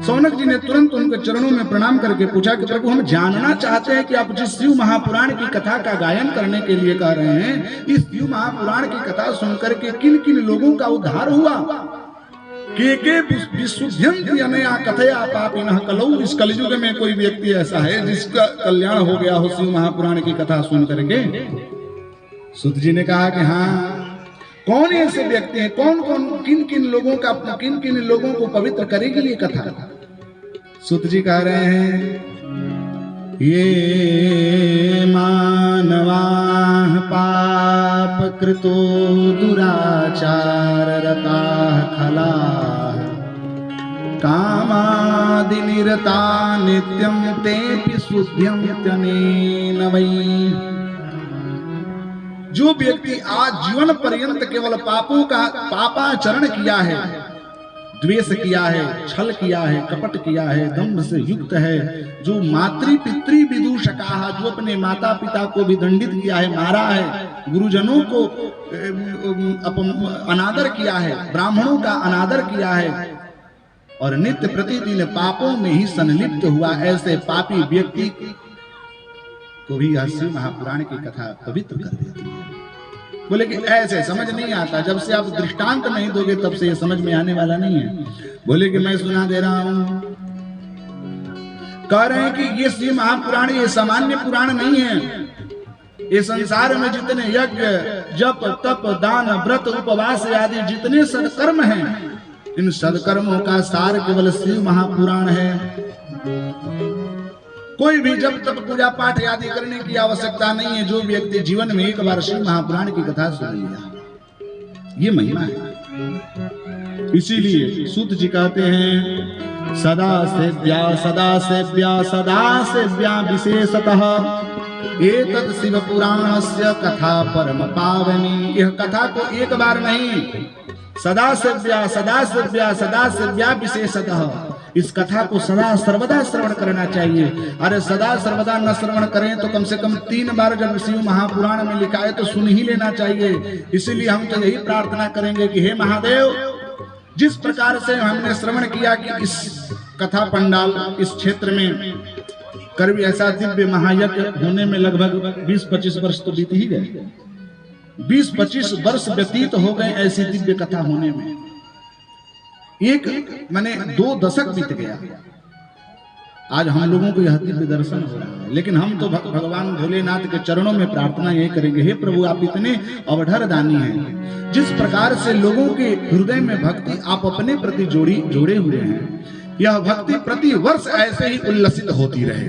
सौनक जी ने तुरंत उनके चरणों में प्रणाम करके पूछा कि प्रभु, हम जानना चाहते हैं कि आप जिस शिव महापुराण की कथा का गायन करने के लिए कह रहे हैं, इस शिव महापुराण की कथा सुनकर के किन किन लोगों का उद्धार हुआ? के विशुद्ध्यन्ति अनया कथया पापिनः कलौ। इस कलयुग में कोई व्यक्ति ऐसा है जिसका कल्याण हो गया हो शिव महापुराण की कथा सुन करके? सूत जी ने कहा कि हाँ। कौन ऐसे व्यक्ति हैं? कौन कौन किन किन लोगों को पवित्र करेगी ये कथा? सूत जी कह रहे हैं, ये मानवाः पाप कृतो दुराचार रताः खलाः कामादिनिरता नित्यं तेऽपि शुद्ध्यन्त्यनेन वै। जो व्यक्ति आज जीवन पर्यंत केवल पापों का पापाचरण किया है, द्वेष किया है, छल किया है, कपट किया है, दंभ से युक्त है, जो मातृ पितृ विदूषकाः, जो अपने माता पिता को भी दंडित किया है, मारा है, गुरुजनों को अनादर किया है, ब्राह्मणों का अनादर किया है और नित्य प्रतिदिन पापों में ही संलिप्त हुआ, ऐसे पापी व्यक्ति को भी शिव महापुराण की कथा पवित्र कर देती है। बोले कि ऐसे समझ नहीं आता, जब से आप दृष्टांत नहीं दोगे तब से ये समझ में आने वाला नहीं है। बोले कि मैं सुना दे रहा हूं। कह रहे हैं कि ये शिव महापुराण ये सामान्य पुराण नहीं है। ये संसार में जितने यज्ञ, जप, तप, दान, व्रत, उपवास आदि जितने सत्कर्म हैं, इन सत्कर्मों का सार केवल शिव महापुराण है। कोई भी जब तक पूजा पाठ आदि करने की आवश्यकता नहीं है। जो व्यक्ति जीवन में एक बार शिव महापुराण की कथा सुन लिया, ये महिमा है। इसीलिए सूत जी कहते हैं, सदा सेव्या विशेषतः एतत् शिव पुराणस्य कथा परम पावनी। यह कथा को एक बार नहीं, सदा सेव्या विशेषतः इस कथा को सदा सर्वदा श्रवण करना चाहिए। अरे सदा सर्वदा न श्रवण करें तो कम से कम 3 बार जब शिव महापुराण में लिखा है तो सुन ही लेना चाहिए। इसीलिए हम तो यही प्रार्थना करेंगे कि हे महादेव, जिस प्रकार से हमने श्रवण किया कि इस कथा पंडाल इस क्षेत्र में करीब ऐसा दिव्य महायज्ञ होने में लगभग 20-25 वर्ष तो बीत ही गए। 20-25 वर्ष व्यतीत हो गए ऐसी दिव्य कथा होने में। एक माने 2 दशक बीत गया। आज हम लोगों को यह दिव्य दर्शन हो रहा है, लेकिन हम तो भगवान भोलेनाथ के चरणों में प्रार्थना यही करेंगे, हे प्रभु आप इतने अवधर दानी हैं, जिस प्रकार से लोगों के हृदय में भक्ति आप अपने प्रति जोड़े हुए हैं, यह भक्ति प्रति वर्ष ऐसे ही उल्लसित होती रहे।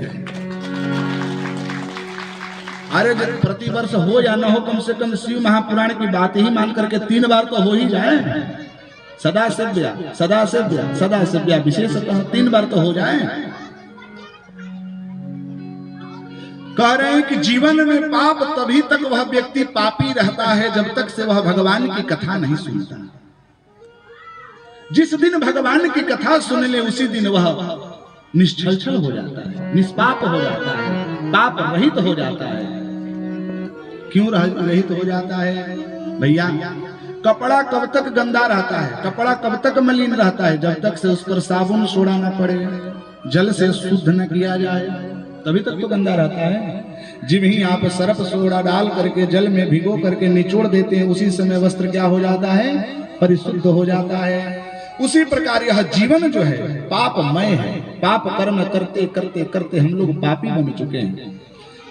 अरे जब प्रति वर्ष हो या न हो, कम से कम शिव महापुराण की बात ही मान करके 3 बार तो हो ही जाए। सदा सेव्या, सदा सेव्या, सदा सेव्या विशेषतः 3 बार तो हो जाए। कह रहे हैं कि जीवन में पाप तभी तक वह व्यक्ति पापी रहता है जब तक से वह भगवान की कथा नहीं सुनता। जिस दिन भगवान की कथा सुन ले उसी दिन वह निश्छल हो जाता है, निष्पाप हो जाता है, पाप रहित हो जाता है। क्यों रहित हो जाता है भैया? कपड़ा कब तक गंदा रहता है, कपड़ा कब तक मलिन रहता है? जब तक से उस पर साबुन सोडा न पड़े, जल से शुद्ध न किया जाए, तभी तक तो गंदा रहता है। जिब ही आप सर्फ सोडा डाल करके जल में भिगो करके निचोड़ देते हैं, उसी समय वस्त्र क्या हो जाता है? परिशुद्ध हो जाता है। उसी प्रकार यह जीवन जो है पापमय है। पाप कर्म करते करते करते हम लोग पापी बन चुके हैं।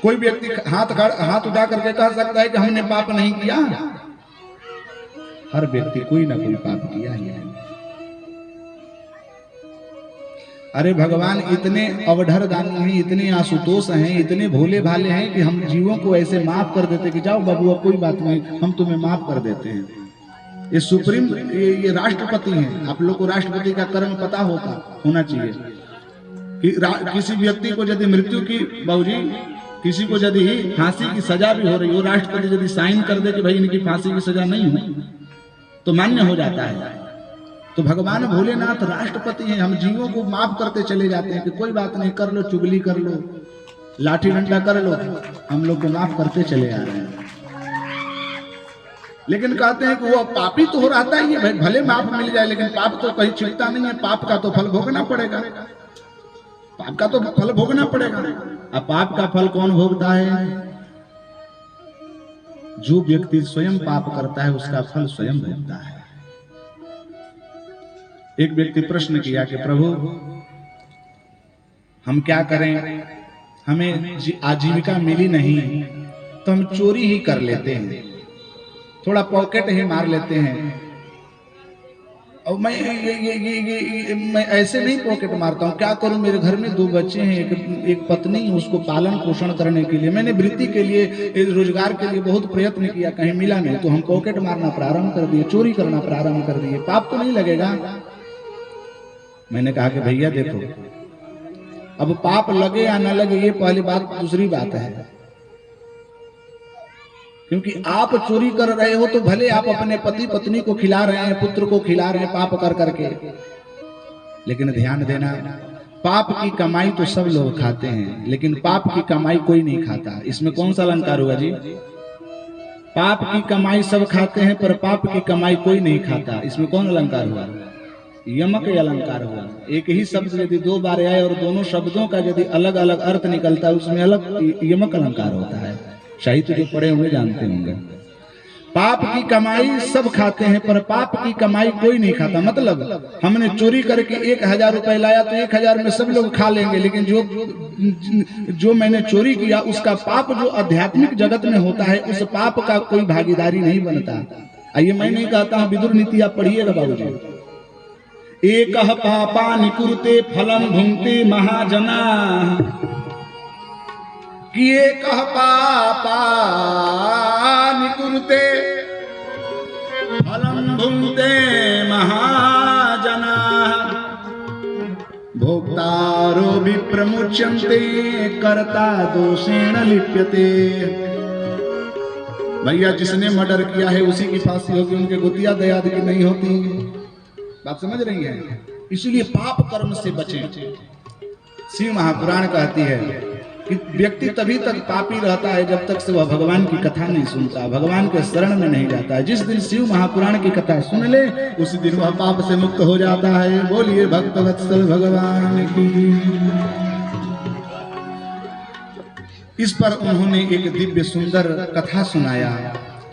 कोई व्यक्ति हाथ उठा करके कह सकता है कि हमने पाप नहीं किया? हर व्यक्ति कोई ना कोई पाप किया ही है। अरे भगवान इतने अवधर दानी हैं, इतने आशुतोष हैं, इतने भोले भाले हैं कि हम जीवों को ऐसे माफ कर देते कि जाओ बाबू अब कोई बात नहीं, हम तुम्हें माफ कर देते हैं। ये सुप्रीम ये राष्ट्रपति हैं। आप लोग को राष्ट्रपति का कर्म पता होना चाहिए कि किसी व्यक्ति को यदि मृत्यु की बाबूजी किसी को यदि फांसी की सजा भी हो रही हो, राष्ट्रपति यदि साइन कर दे कि भाई इनकी फांसी की सजा नहीं हुई तो मान्य हो जाता है। तो भगवान भोलेनाथ राष्ट्रपति हैं, हम जीवों को माफ करते चले जाते हैं कि कोई बात नहीं, कर लो, चुगली कर लो, लाठी डंडा कर लो, हम लोग को माफ करते चले आ रहे हैं। लेकिन कहते हैं कि वो पापी तो हो रहता ही है भाई, भले माफ मिल जाए लेकिन पाप तो कहीं छिपता नहीं है। पाप का तो फल भोगना पड़ेगा, पाप का तो फल भोगना पड़ेगा। अब पाप का फल कौन भोगता है? जो व्यक्ति स्वयं पाप करता है उसका फल स्वयं भोगता है। एक व्यक्ति प्रश्न किया कि प्रभु हम क्या करें, हमें आजीविका मिली नहीं तो हम चोरी ही कर लेते हैं, थोड़ा पॉकेट ही मार लेते हैं। और मैं ऐसे नहीं पॉकेट मारता हूँ, क्या करूं, मेरे घर में 2 बच्चे हैं, एक पत्नी, उसको पालन पोषण करने के लिए मैंने वृत्ति के लिए रोजगार के लिए बहुत प्रयत्न किया, कहीं मिला नहीं तो हम पॉकेट मारना प्रारंभ कर दिए, चोरी करना प्रारंभ कर दिए। पाप तो नहीं लगेगा? मैंने कहा कि भैया देखो, अब पाप लगे या न लगे ये पहली बात, दूसरी बात है, क्योंकि आप चोरी कर रहे हो तो भले आप अपने पति पत्नी को खिला रहे हैं, पुत्र को खिला रहे हैं पाप कर करके, लेकिन ध्यान देना पाप की कमाई तो सब लोग खाते हैं लेकिन पाप की कमाई कोई नहीं खाता। इसमें कौन सा अलंकार हुआ जी? पाप की कमाई सब खाते हैं पर पाप की कमाई कोई नहीं खाता। इसमें कौन अलंकार हुआ? यमक अलंकार हुआ। एक ही शब्द यदि 2 बार आए और दोनों शब्दों का यदि अलग अलग अर्थ निकलता है उसमें अलग यमक अलंकार होता है। साहित्य जो पढ़े होंगे जानते होंगे। पाप की कमाई सब खाते हैं पर पाप की कमाई कोई नहीं खाता। मतलब हमने चोरी करके 1000 रुपए लाया तो 1000 में सब लोग खा लेंगे, लेकिन जो मैंने चोरी किया उसका पाप जो आध्यात्मिक जगत में होता है उस पाप का कोई भागीदारी नहीं बनता। आइए मैं नहीं कहता हूं, विदुर नीति आप पढ़िएगा बाबूजी। एकः पापानि कुरुते फलं भुंक्ते महाजना, कि एकः पापानि कुरुते फलं भुंक्ते महाजना, भोक्तारो विप्रमुच्यन्ते कर्ता दोषेण लिप्यते। भैया जिसने मर्डर किया है उसी की फांसी होगी, उनके गुतिया दयाद की नहीं होती। बात समझ रही हैं? इसलिए पाप कर्म से बचें। शिव महापुराण कहती है कि व्यक्ति तभी तक पापी रहता है जब तक से वह भगवान की कथा नहीं सुनता, भगवान के शरण में नहीं जाता है। जिस दिन शिव महापुराण की कथा सुन ले उसी दिन वह पाप से मुक्त हो जाता है। बोलिए भक्त वत्सल भगवान की। इस पर उन्होंने एक दिव्य सुंदर कथा सुनाया।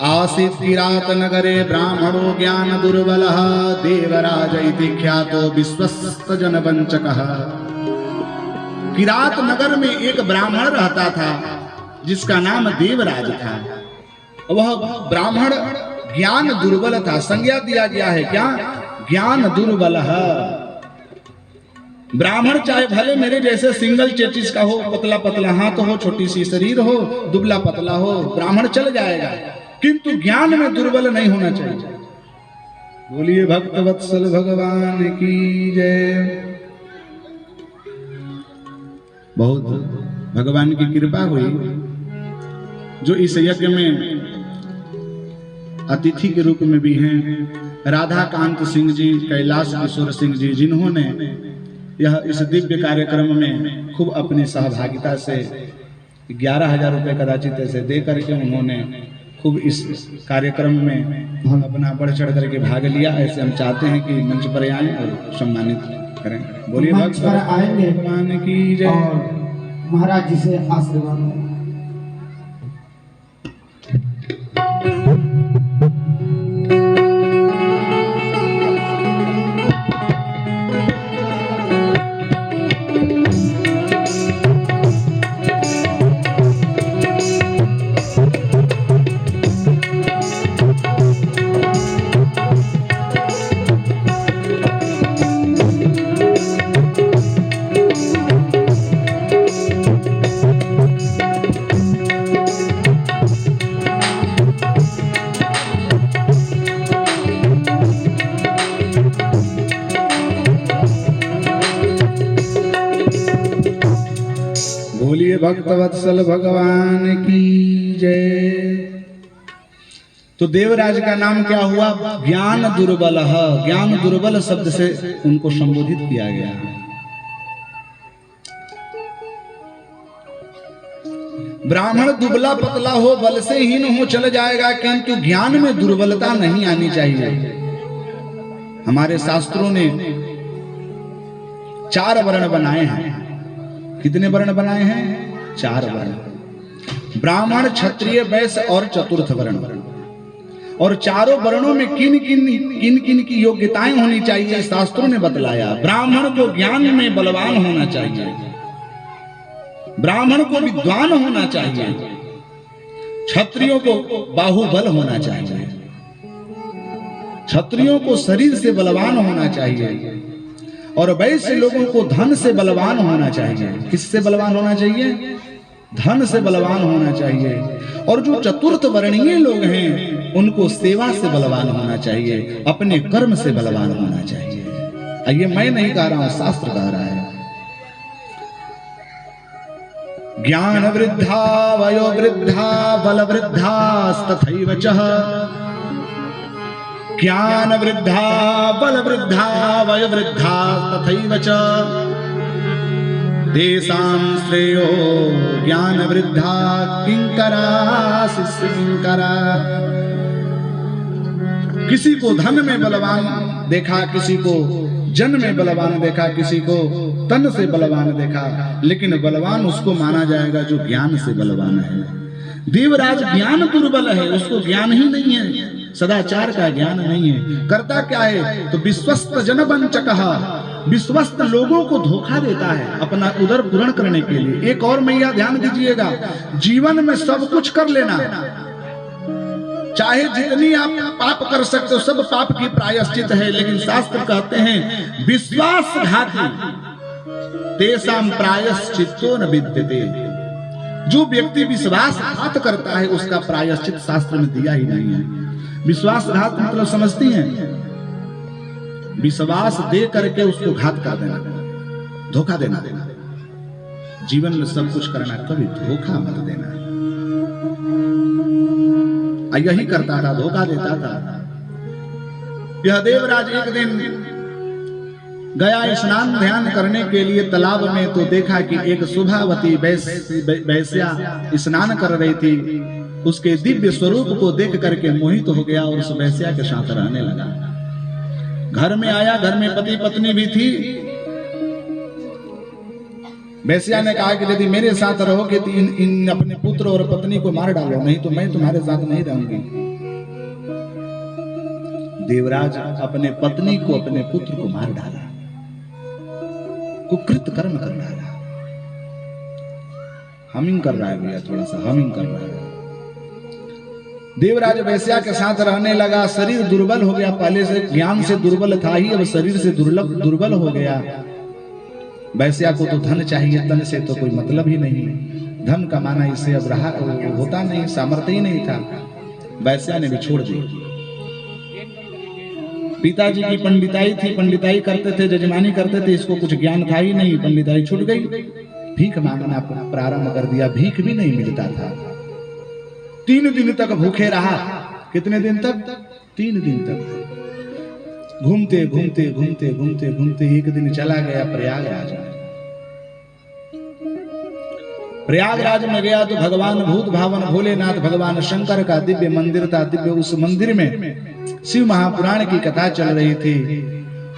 आसीत् किरात नगरे ब्राह्मणो ज्ञान दुर्बलः, देवराज इति ख्यातो विश्वस्त जनवंचकः। किरात नगर में एक ब्राह्मण रहता था जिसका नाम देवराज था। वह ब्राह्मण ज्ञान दुर्बल था। संज्ञा दिया गया है क्या? ज्ञान दुर्बल। ब्राह्मण चाहे भले मेरे जैसे सिंगल चेचिस का हो, पतला पतला हाथ हो, छोटी सी शरीर हो, दुबला पतला हो, ब्राह्मण चल जाएगा, किंतु ज्ञान में दुर्बल नहीं होना चाहिए। बोलिए भक्त वत्सल भगवान की जय। बहुत भगवान की कृपा हुई जो इस यज्ञ में अतिथि के रूप में भी हैं राधाकांत सिंह जी, कैलाश किशोर सिंह जी, जिन्होंने यह इस दिव्य कार्यक्रम में खूब अपनी सहभागिता से 11,000 रुपये कदाचित ऐसे दे करके उन्होंने खूब इस कार्यक्रम में अपना बढ़ चढ़ करके भाग लिया। ऐसे हम चाहते हैं कि मंच पर आए और सम्मानित करें। बोलिए मंच पर आएंगे भगवान की जय। और महाराज जी से आशीर्वाद लें। बोलिए भक्त वत्सल भगवान की जय। तो देवराज का नाम क्या हुआ? ज्ञान दुर्बल। ज्ञान दुर्बल शब्द से उनको संबोधित किया गया। ब्राह्मण दुबला पतला हो, बल से हीन हो, चल जाएगा, किंतु ज्ञान में दुर्बलता नहीं आनी चाहिए। हमारे शास्त्रों ने 4 वर्ण बनाए हैं। कितने वर्ण बनाए हैं? 4 वर्ण। ब्राह्मण, क्षत्रिय, वैश्य और चतुर्थ वर्ण। और चारों वर्णों में किन किन की योग्यताएं होनी चाहिए शास्त्रों ने बतलाया। ब्राह्मण को ज्ञान में बलवान होना चाहिए, ब्राह्मण को विद्वान होना चाहिए, क्षत्रियों को बाहुबल होना चाहिए, क्षत्रियों को शरीर से बलवान होना चाहिए, और वैश्य लोगों को धन से बलवान होना चाहिए। किससे बलवान होना चाहिए? धन से बलवान होना चाहिए। और जो चतुर्थ वर्णीय लोग हैं उनको सेवा से बलवान होना चाहिए, अपने कर्म से बलवान होना चाहिए। ये मैं नहीं कह रहा हूं, शास्त्र कह रहा है। ज्ञान वृद्धा वयो वृद्धा बल वृद्धा तथैव च। ज्ञान वृद्धा बल वृद्धा वय वृद्धा तथैव च। तेषां श्रेयो ज्ञान वृद्धा किंकरा शिष्य किंकरा। किसी को धन में बलवान देखा, किसी को जन में बलवान देखा, किसी को तन से बलवान देखा, लेकिन बलवान उसको माना जाएगा जो ज्ञान से बलवान है। देवराज ज्ञान दुर्बल है, उसको ज्ञान ही नहीं है, सदाचार का ज्ञान नहीं है। करता क्या है? तो विश्वस्त जन वंचकः, विश्वस्त लोगों को धोखा देता है अपना उदर पूर्ण करने के लिए। एक और मैया ध्यान दीजिएगा, जीवन में सब कुछ कर लेना, चाहे जितनी आप पाप कर सकते हो, सब पाप की प्रायश्चित है, लेकिन शास्त्र कहते हैं विश्वासघाती तेषां प्रायश्चित्तो न विद्यते। जो व्यक्ति विश्वासघात करता है उसका प्रायश्चित शास्त्र में दिया ही नहीं है। विश्वासघात मतलब समझती हैं? विश्वास दे करके उसको घात कर देना, धोखा देना। जीवन में सब कुछ करना, कभी धोखा मत देना। यही करता था, धोखा देता था। यह देवराज एक दिन गया स्नान ध्यान करने के लिए तालाब में, तो देखा कि एक शुभावती वैश्या स्नान कर रही थी। उसके दिव्य स्वरूप को देख करके मोहित हो गया और उस वैश्या के साथ रहने लगा। घर में आया, घर में पति पत्नी भी थी। वैश्या ने कहा कि यदि मेरे साथ रहोगे तो इन अपने पुत्र और पत्नी को मार डालो, नहीं तो मैं तुम्हारे साथ नहीं रहूंगी। देवराज अपने पत्नी को, अपने पुत्र को मार डाला, कुकृत कर्म कर डाला। हमिंग कर रहा है भैया, थोड़ा सा हमिंग कर रहा है। देवराज वैश्या के साथ रहने लगा। शरीर दुर्बल हो गया, पहले से ज्ञान से दुर्बल था ही, अब शरीर से दुर्बल हो गया। वैश्या को तो धन चाहिए, तन से तो कोई मतलब ही नहीं। धन कमाना इससे अब रहा होता नहीं, सामर्थ्य ही नहीं था। वैश्या ने भी छोड़ दी। पिताजी की पंडिताई थी, पंडिताई करते थे, जजमानी करते थे, इसको कुछ ज्ञान था ही नहीं, पंडिताई छूट गई, भीख मांगना प्रारंभ कर दिया, भीख भी नहीं मिलता था। 3 दिन तक भूखे रहा। कितने दिन तक? 3 दिन तक घूमते घूमते घूमते घूमते घूमते एक दिन चला गया प्रयागराज में। प्रयागराज में गया तो भगवान भूत भावन भोलेनाथ भगवान शंकर का दिव्य मंदिर था। दिव्य उस मंदिर में शिव महापुराण की कथा चल रही थी।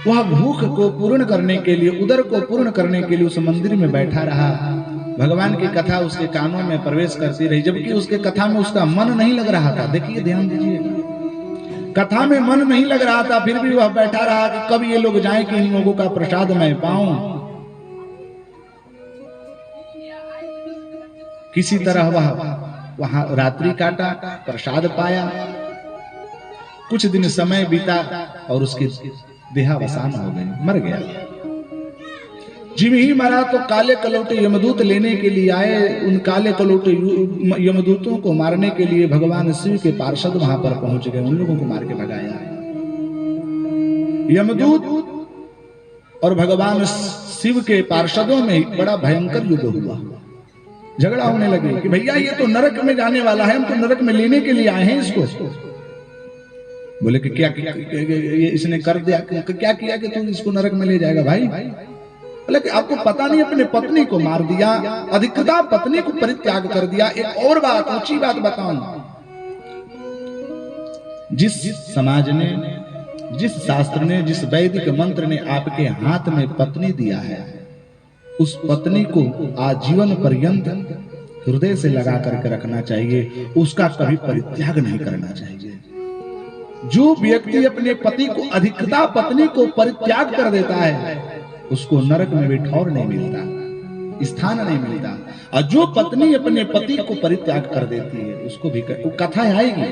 वह भूख को पूर्ण करने के लिए, उदर को पूर्ण करने के लिए उस मंदिर में बैठा रहा। भगवान की कथा उसके कानों में प्रवेश करती रही, जबकि उसके कथा में उसका मन नहीं लग रहा था। देखिए, ध्यान दीजिए, कथा में मन नहीं लग रहा था, फिर भी वह बैठा रहा कि कब ये लोग जाएं कि इन लोगों का प्रसाद मैं पाऊं। किसी तरह वह वहां रात्रि काटा, प्रसाद पाया। कुछ दिन समय बीता और उसकी देहावसान हो गई, मर गया। जिम ही मरा तो काले कलौटे यमदूत लेने के लिए आए। उन काले कलौटे यमदूतों को मारने के लिए भगवान शिव के पार्षद वहां पर पहुंच गए, उन लोगों को मार के भगाया। यमदूत और भगवान शिव के पार्षदों में बड़ा भयंकर युद्ध हुआ। झगड़ा होने लगे कि भैया ये तो नरक में जाने वाला है, हम तो नरक में लेने के लिए आए हैं इसको। बोले कि क्या ये इसने कर दिया, क्या किया कि तुम इसको नरक में ले जाएगा भाई? बोले कि आपको पता नहीं, अपने पत्नी को मार दिया, अधिकता पत्नी को परित्याग कर दिया। एक और बात, ऊंची बात बताऊं, जिस समाज ने, जिस शास्त्र ने, जिस वैदिक मंत्र ने आपके हाथ में पत्नी दिया है, उस पत्नी को आजीवन पर्यंत हृदय से लगा करके रखना चाहिए, उसका कभी परित्याग नहीं करना चाहिए। जो व्यक्ति अपने पति को, अधिकता पत्नी को परित्याग कर देता है, उसको नरक में भी ठौर नहीं मिलता, स्थान नहीं मिलता। और जो पत्नी अपने पति को परित्याग कर देती है, उसको भी कथा आएगी।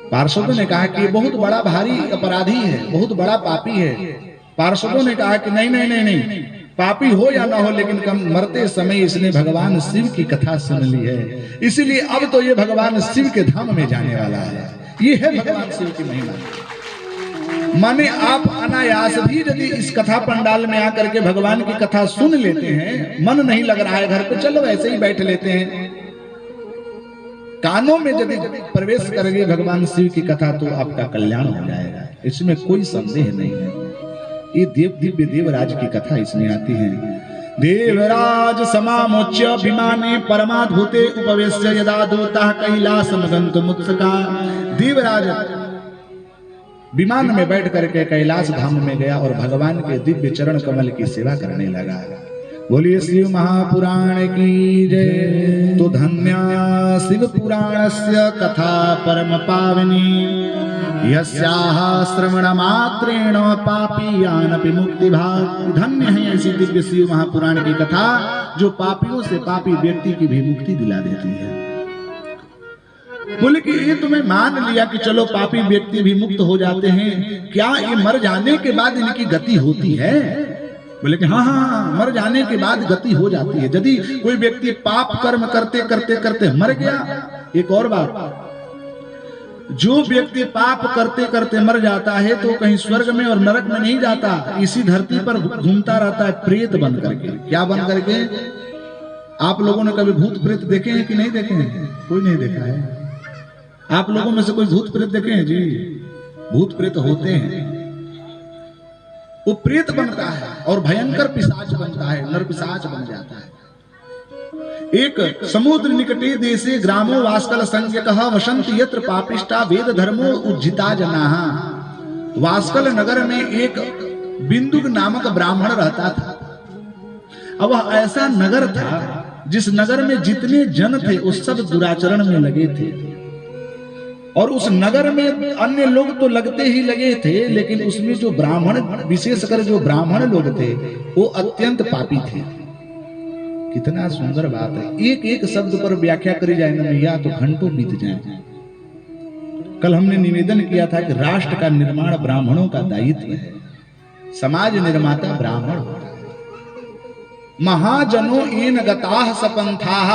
पार्षदों ने कहा कि ये बहुत बड़ा भारी अपराधी है, बहुत बड़ा पापी है। पार्षदों ने कहा कि नहीं नहीं नहीं नहीं, पापी हो या ना हो, लेकिन कम मरते समय इसने भगवान शिव की कथा सुन ली है, इसीलिए अब तो ये भगवान शिव के धाम में जाने वाला है। ये है भगवान शिव की महिमा। माने आप अनायास भी यदि इस कथा पंडाल में आकर के भगवान की कथा सुन लेते हैं, मन नहीं लग रहा है घर पे, चलो ऐसे ही बैठ लेते हैं, कानों में यदि प्रवेश करेंगे भगवान शिव की कथा, तो आपका कल्याण हो जाएगा, इसमें कोई संदेह नहीं है। ये दिव्य देवराज की कथा इसमें आती है। देवराज समामोच्य विमाने परमाद्भुते उपवेश्य यदा दूतः कैलासम गन्तुमुत्सुका। देवराज विमान में बैठ करके कैलाश धाम में गया और भगवान के दिव्य चरण कमल की सेवा करने लगा। बोलिए शिव महापुराण की जय। तो धन्या शिव पुराणस्य कथा परम पावनी, यस्याः श्रवण मात्रेण पापीयानपि मुक्ति भाग। धन्य है ऐसी दिव्य शिव महापुराण की कथा, जो पापियों से पापी व्यक्ति की भी मुक्ति दिला देती है। बोले कि ये तुम्हें मान लिया कि चलो पापी व्यक्ति भी मुक्त हो जाते हैं, क्या ये मर जाने के बाद इनकी गति होती है? बोले कि हाँ हाँ, मर जाने के बाद गति हो जाती है। यदि कोई व्यक्ति पाप कर्म करते करते करते मर गया, एक और बात, जो व्यक्ति पाप करते करते मर जाता है तो कहीं स्वर्ग में और नरक में नहीं जाता, इसी धरती पर घूमता रहता है प्रेत बन करके। क्या बन करके? आप लोगों ने कभी भूत प्रेत देखे हैं कि नहीं देखे हैं? कोई नहीं देखा है। आप लोगों में से कोई भूत प्रेत देखे हैं? जी, भूत प्रेत होते हैं। वो प्रेत बनता है और भयंकर पिशाच बनता है, नरपिशाच बन जाता है। एक समुद्र निकटे देशे ग्रामो वास्कल संज्ञकः वसन्ति यत्र पापिष्टा वेद धर्मो उज्जिता जनाः। वास्कल नगर में एक बिंदुक नामक ब्राह्मण रहता था। अब वह ऐसा नगर था जिस नगर में जितने जन थे उस सब दुराचरण में लगे थे, और उस नगर में अन्य लोग तो लगते ही लगे थे, लेकिन उसमें जो ब्राह्मण, विशेषकर जो ब्राह्मण लोग थे, वो अत्यंत पापी थे। कितना सुंदर बात है। एक एक शब्द पर व्याख्या करी जाए ना भैया तो घंटों बीत जाए। कल हमने निवेदन किया था कि राष्ट्र का निर्माण ब्राह्मणों का दायित्व है, समाज निर्माता ब्राह्मण होता है। महाजनो येन गताः सपन्थाः।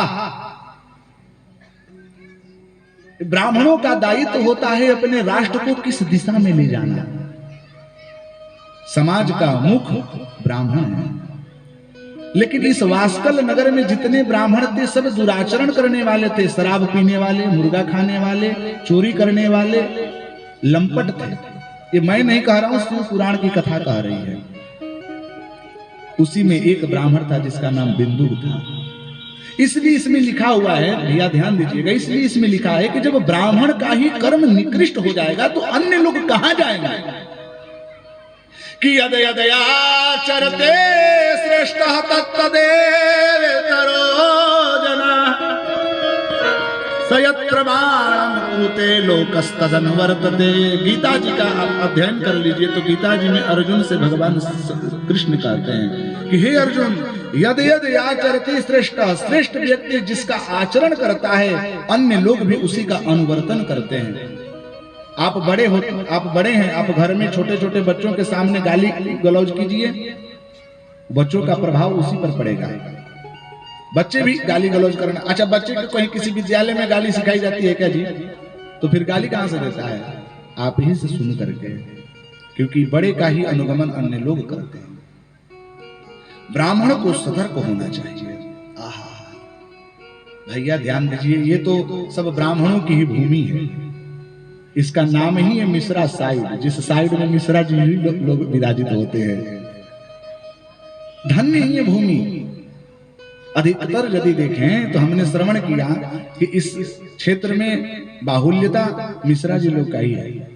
ब्राह्मणों का दायित्व होता है अपने राष्ट्र को किस दिशा में ले जाना। समाज का मुख ब्राह्मण है, लेकिन इस वास्कल नगर में जितने ब्राह्मण थे सब दुराचरण करने वाले थे, शराब पीने वाले, मुर्गा खाने वाले, चोरी करने वाले, लंपट थे। ये मैं नहीं कह रहा हूं, शिव पुराण की कथा कह रही है। उसी में एक ब्राह्मण था जिसका नाम बिंदु था। इसलिए इसमें लिखा हुआ है, भैया ध्यान दीजिएगा, इसलिए इसमें लिखा है कि जब ब्राह्मण का ही कर्म निकृष्ट हो जाएगा तो अन्य लोग कहां जाएंगे। कि यद यदयाचरते श्रेष्ठः तत्तदेवेतरो जनः सयत् प्रमाणं कुरुते लोकस्तदनुवर्तते। गीता जी का आप अध्ययन कर लीजिए तो गीता जी में अर्जुन से भगवान कृष्ण कहते हैं कि हे अर्जुन, यद यद आचरते श्रेष्ठः, श्रेष्ठ व्यक्ति जिसका आचरण करता है अन्य लोग भी उसी का अनुवर्तन करते हैं। आप बड़े हैं, आप घर में छोटे छोटे बच्चों के सामने गाली गलौज कीजिए, बच्चों का प्रभाव उसी पर पड़ेगा। बच्चे भी गाली गलौज करना। अच्छा, बच्चे को कहीं किसी विद्यालय में गाली सिखाई जाती है क्या जी? तो फिर गाली कहां से देता है? आप ही से सुन करके, क्योंकि बड़े का ही अनुगमन अन्य लोग करते हैं। ब्राह्मण को सतर्क होना चाहिए। भैया ध्यान दीजिए, ये तो सब ब्राह्मणों की ही भूमि है। इसका नाम ही है मिश्रा साइड, जिस साइड में मिश्रा जी ही लोग विराजित होते हैं। धन्य ही ये भूमि। अधिकतर यदि देखें तो हमने श्रवण किया कि इस क्षेत्र में बाहुल्यता मिश्रा जी लोग का ही है,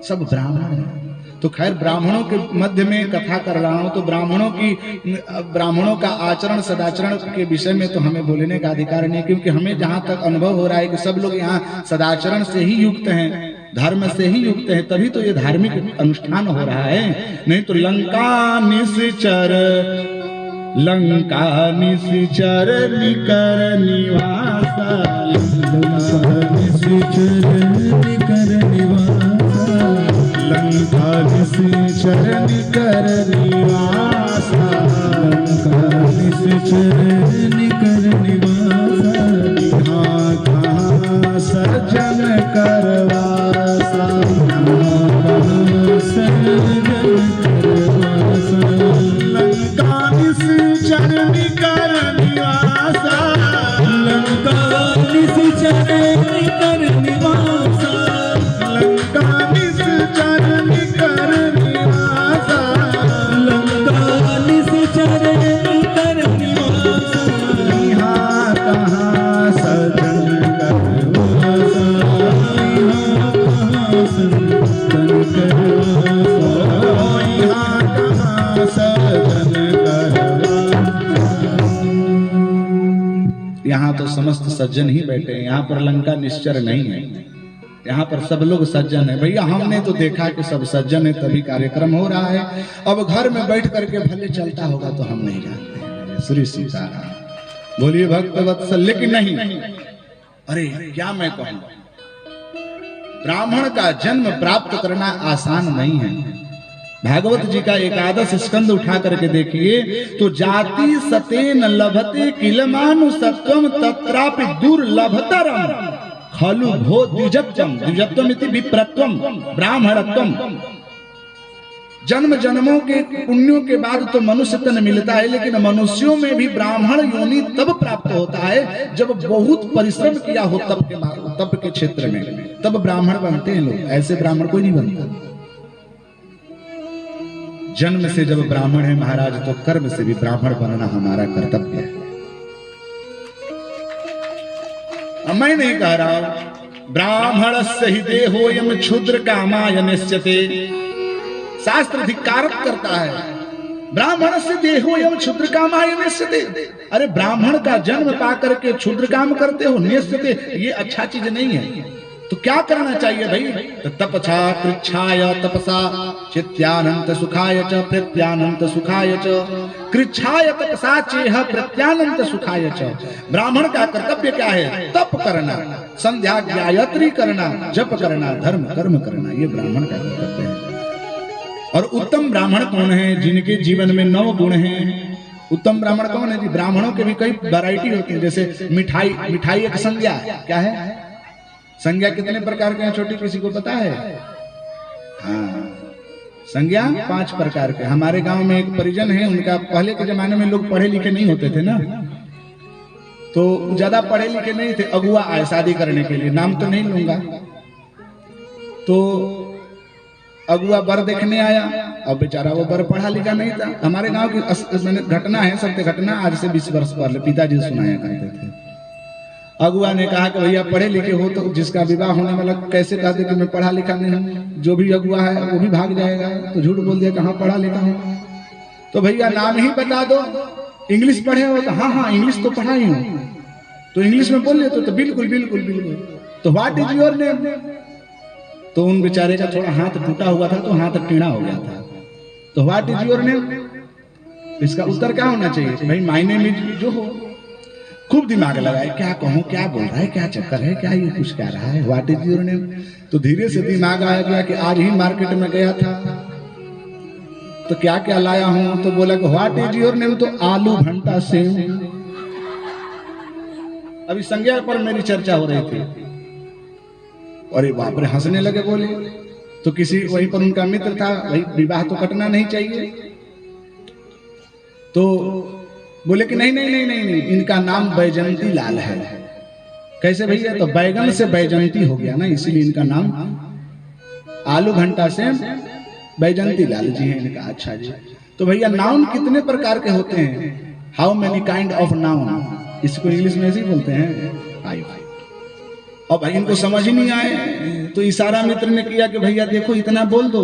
सब ब्राह्मण है। तो खैर, ब्राह्मणों के मध्य में कथा कर रहा हूं तो ब्राह्मणों का आचरण सदाचरण के विषय में तो हमें बोलने का अधिकार नहीं, क्योंकि हमें जहां तक अनुभव हो रहा है कि सब लोग यहाँ सदाचरण से ही युक्त हैं, धर्म से ही युक्त हैं, तभी तो ये धार्मिक अनुष्ठान हो रहा है। नहीं तो लंका निश्चर निकर निवासा, लंका निश्चर निकर निवासा, यहाँ कहाँ सज्जन करवासा, लंका निश्चर निकर निवासा, लंका निश्चर निकर निवासा, लंका निश्चर निकर निवासा, लंका निश्चर निकर निवासा, यहाँ कहाँ सज्जन करवासा, यहाँ कहाँ सज्जन करवासा, यहाँ कहाँ सज्जन करवासा। यहाँ तो समस्त सज्जन ही बैठे हैं, यहाँ पर लंका निश्चर नहीं है, यहाँ पर सब लोग सज्जन है। भैया हमने तो देखा कि सब सज्जन है तभी कार्यक्रम हो रहा है। अब घर में बैठ करके भले चलता होगा तो हम नहीं जानते हैं। श्री सीताराम बोलिए भक्त वत्सल। लेकिन नहीं, अरे क्या मैं कहूं, ब्राह्मण का जन्म प्राप्त करना आसान नहीं है। भागवत जी का एकादश स्कंद उठा करके देखिए तो जाति सतेन लभते किलमानुसत्वम तत्रापि दुर्लभतरम खलु भो द्विजत्वम, द्विजत्वमिति विप्रत्वम ब्राह्मणत्वम। जन्म जन्मों के पुण्यों के बाद तो मनुष्य तन मिलता है, लेकिन मनुष्यों में भी ब्राह्मण योनि तब प्राप्त होता है जब बहुत परिश्रम किया हो तप के क्षेत्र में, तब ब्राह्मण बनते हैं लोग। ऐसे ब्राह्मण कोई नहीं बनता। जन्म से जब ब्राह्मण है महाराज तो कर्म से भी ब्राह्मण बनना हमारा कर्तव्य है। मैं नहीं कह रहा हूं ब्राह्मणस्य हि देहोयम क्षुद्र कामाय निश्चते, शास्त्र धिक्कारत करता है। ब्राह्मणस्य देहोयम क्षुद्र कामाय निश्चते। अरे ब्राह्मण का जन्म पाकर के क्षुद्र काम करते हो, निश्चते, ये अच्छा चीज नहीं है। तो क्या करना चाहिए भाई? तो तपसा कृच्छाय तपसा चित्यानंत सुखाय च प्रत्यानंत सुखाय च, कृच्छाय तपसा चेह प्रत्यानंत सुखाय च। ब्राह्मण का कर्तव्य क्या है? तप करना, संध्या गायत्री करना, जप करना, धर्म कर्म करना, ये ब्राह्मण का कर्तव्य है। और उत्तम ब्राह्मण कौन है? जिनके जीवन में 9 गुण हैं। उत्तम ब्राह्मण कौन है? ब्राह्मणों के भी कई वैरायटी होती है। जैसे मिठाई एक संज्ञा क्या है? संज्ञा कितने प्रकार के हैं छोटी, किसी को पता है? हाँ, संज्ञा 5 प्रकार के। हमारे गांव में एक परिजन है, उनका पहले के जमाने में लोग पढ़े लिखे नहीं होते थे ना, तो ज्यादा पढ़े लिखे नहीं थे। अगुआ आए शादी करने के लिए, नाम तो नहीं लूंगा, तो अगुआ बर देखने आया। अब बेचारा वो बर पढ़ा लिखा नहीं था। हमारे गांव की घटना है, सत्य घटना, आज से 20 वर्ष पहले पिताजी सुनाया करते थे। अगुआ ने कहा कि भैया पढ़े लिखे हो तो जिसका विवाह होने वाला कैसे कहते कि मैं पढ़ा लिखा नहीं हूँ? जो भी अगुआ है वो भी भाग जाएगा, तो झूठ बोल दिया कहाँ पढ़ा लिखा हूँ। तो भैया नाम ही बता दो, इंग्लिश पढ़े हो? तो हाँ हाँ इंग्लिश तो पढ़ा ही हूँ। तो इंग्लिश में बोल लेते तो बिल्कुल बिल्कुल बिल्कुल। तो व्हाट इज योर नेम? तो उन बेचारे का थोड़ा हाथ टूटा हुआ था, तो हाथ टेढ़ा हो गया था। तो व्हाट इज योर नेम, इसका उत्तर क्या होना चाहिए? भाई माय नेम इज जो हो। खूब दिमाग लगाए, क्या कहूँ, क्या बोल रहा है, क्या चक्कर है, क्या ये कुछ कह रहा है, व्हाट इज योर नेम। तो धीरे से दिमाग आया गया कि आज ही मार्केट में गया था तो क्या क्या लाया हूँ। तो बोला कि व्हाट इज योर नेम, तो आलू भंटा सेव। अभी संज्ञा पर मेरी चर्चा हो रही थी, अरे बाप रे, हंसने लगे। बोले तो किसी वहीं पर उनका मित्र था, भाई विवाह तो कटना नहीं चाहिए, तो बोले कि नहीं नहीं नहीं नहीं नहीं, इनका नाम बैजंती लाल है। कैसे भैया? तो बैगन से बैजंती हो गया ना, इसीलिए इनका नाम आलू भंटा से बैजंती लाल जी है इनका। अच्छा जी। तो भैया नाउन कितने प्रकार के होते हैं? How many kind of noun, इसको इंग्लिश में ऐसे ही बोलते हैं, 5। और भाई इनको समझ ही नहीं आए, तो इशारा मित्र ने किया कि भैया देखो इतना बोल दो,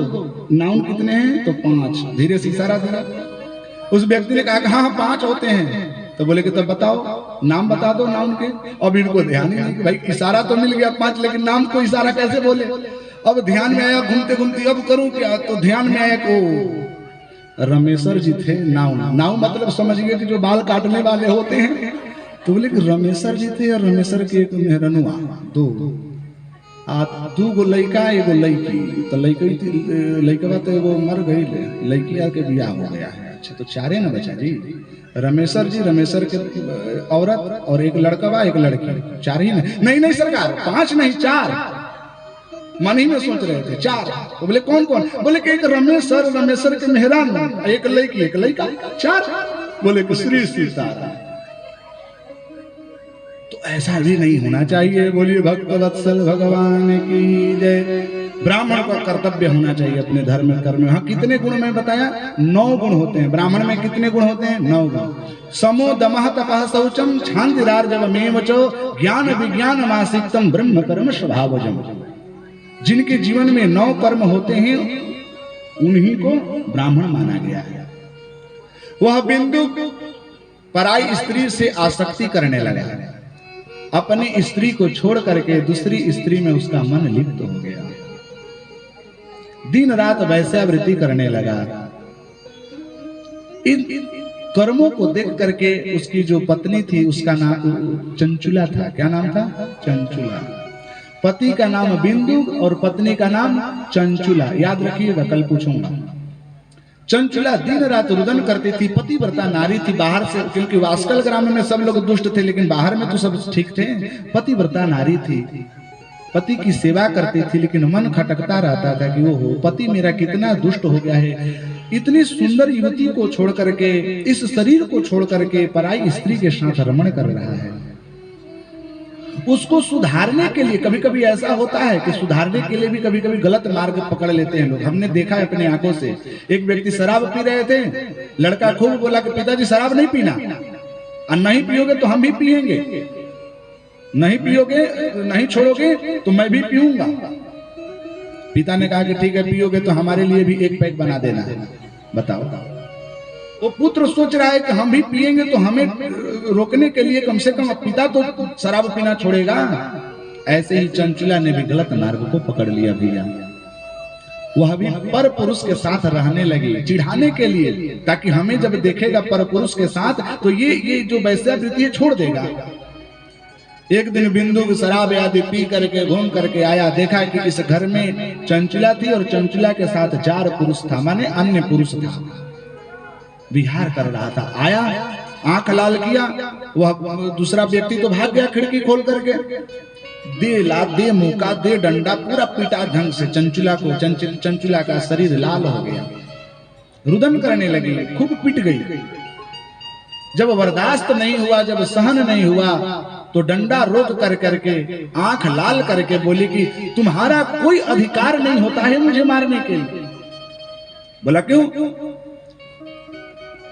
नाउन कितने हैं? तो 5। धीरे से इशारा दिया। उस व्यक्ति ने कहा कि हाँ 5 होते हैं। तो बोले कि तब बताओ, नाम बता दो नाउन के। अब इनको ध्यान ही नहीं कि भाई इशारा तो मिल गया 5, लेकिन नाम को इशारा कैसे बोले। अब ध्यान में आया, घूमते घूमते अब करूं क्या, तो ध्यान में आया कि रमेशर जी थे। नाउन, नाउन मतलब समझिए कि जो बाल काटने वाले होते हैं। तो बोले कि रमेशर जी थे और रमेशर के एक मेहरनुआ, 2 गो लड़का एगो लड़की। तो लड़का तो एगो मर गई, लड़की आके बियाह हो गया है। अच्छा, तो 4 ना बचा जी, रमेशर जी, रमेशर के औरत और एक लड़का एक लड़की, 4 ही नहीं नहीं सरकार, 5 नहीं 4। मन ही में सोच रहे थे 4। तो बोले कौन कौन? बोले कि एक रमेशर, रमेशर के मेहरान, एक लड़की एक लड़का, 4। बोले कि श्री सीताराम। तो ऐसा भी नहीं होना चाहिए। बोलिए भक्त वत्सल भगवान की जय। ब्राह्मण का कर्तव्य होना चाहिए अपने धर्म कर्म में। हाँ, कितने गुण में बताया? 9 गुण होते हैं ब्राह्मण में। कितने गुण होते हैं? 9 गुण। समो दमः तपः शौचम क्षान्तिरार्जवमेव च ज्ञान विज्ञान मासिकतम ब्रह्म कर्म स्वभावजम। जिनके जीवन में 9 कर्म होते हैं उन्हीं को ब्राह्मण माना गया है। वह बिंदु पराई स्त्री से आसक्ति करने लगा, अपनी स्त्री को छोड़ करके दूसरी स्त्री में उसका मन लिप्त हो गया, दिन रात वैश्यावृत्ति करने लगा। इन कर्मों को देख करके उसकी जो पत्नी थी उसका नाम चंचुला था। क्या नाम था? चंचुला। पति का नाम बिंदु और पत्नी का नाम चंचुला। याद रखिएगा, कल पूछूंगा। चंचुला दिन रात रुदन करती थी, पतिव्रता नारी थी। बाहर से, क्योंकि वास्कल ग्राम में सब लोग दुष्ट थे, लेकिन बाहर में तो सब ठीक थे। पतिव्रता नारी थी, पति की सेवा करती थी, लेकिन मन खटकता रहता था कि ओहो पति मेरा कितना दुष्ट हो गया है। इतनी सुंदर युवती को छोड़ करके, इस शरीर को छोड़ करके पराई स्त्री के साथ रमण कर रहा है। उसको सुधारने के लिए, कभी कभी ऐसा होता है कि सुधारने के लिए भी कभी कभी गलत मार्ग पकड़ लेते हैं लोग। हमने देखा है अपनी आंखों से। एक व्यक्ति शराब पी रहे थे, लड़का खूब बोला कि पिताजी शराब नहीं पीना, और नहीं पियोगे तो हम भी पिएंगे, नहीं पियोगे, नहीं छोड़ोगे तो मैं भी पीऊंगा। पिता ने कहा कि ठीक है, पियोगे तो हमारे लिए भी 1 पैक बना देना। बताओ, वो पुत्र सोच रहा है कि हम भी पिएंगे तो हमें रोकने के लिए कम से कम पिता तो शराब पीना छोड़ेगा। ऐसे ही चंचुला ने भी गलत मार्ग को पकड़ लिया भैया। वह भी पर पुरुष के साथ रहने लगी, चिढ़ाने के लिए, ताकि हमें जब देखेगा पर पुरुष के साथ तो ये जो वैश्यावृत्ति है छोड़ देगा। एक दिन बिंदु शराब आदि पी करके घूम करके आया, देखा कि इस घर में चंचुला थी और चंचुला के साथ 4 पुरुष था, माने अन्य पुरुष था, विहार कर रहा था। आया, आंख लाल किया, वह दूसरा व्यक्ति तो भाग गया खिड़की खोल करके। दे ला, दे मुका, दे डंडा, पूरा पीटा ढंग से। चंचुला को चंचुला का शरीर लाल हो गया, रुदन करने लगी, खूब पिट गई। जब बर्दाश्त नहीं हुआ, जब सहन नहीं हुआ, तो डंडा रोक कर करके आंख लाल करके बोली कि तुम्हारा कोई अधिकार नहीं होता है मुझे मारने के लिए। बोला क्यों?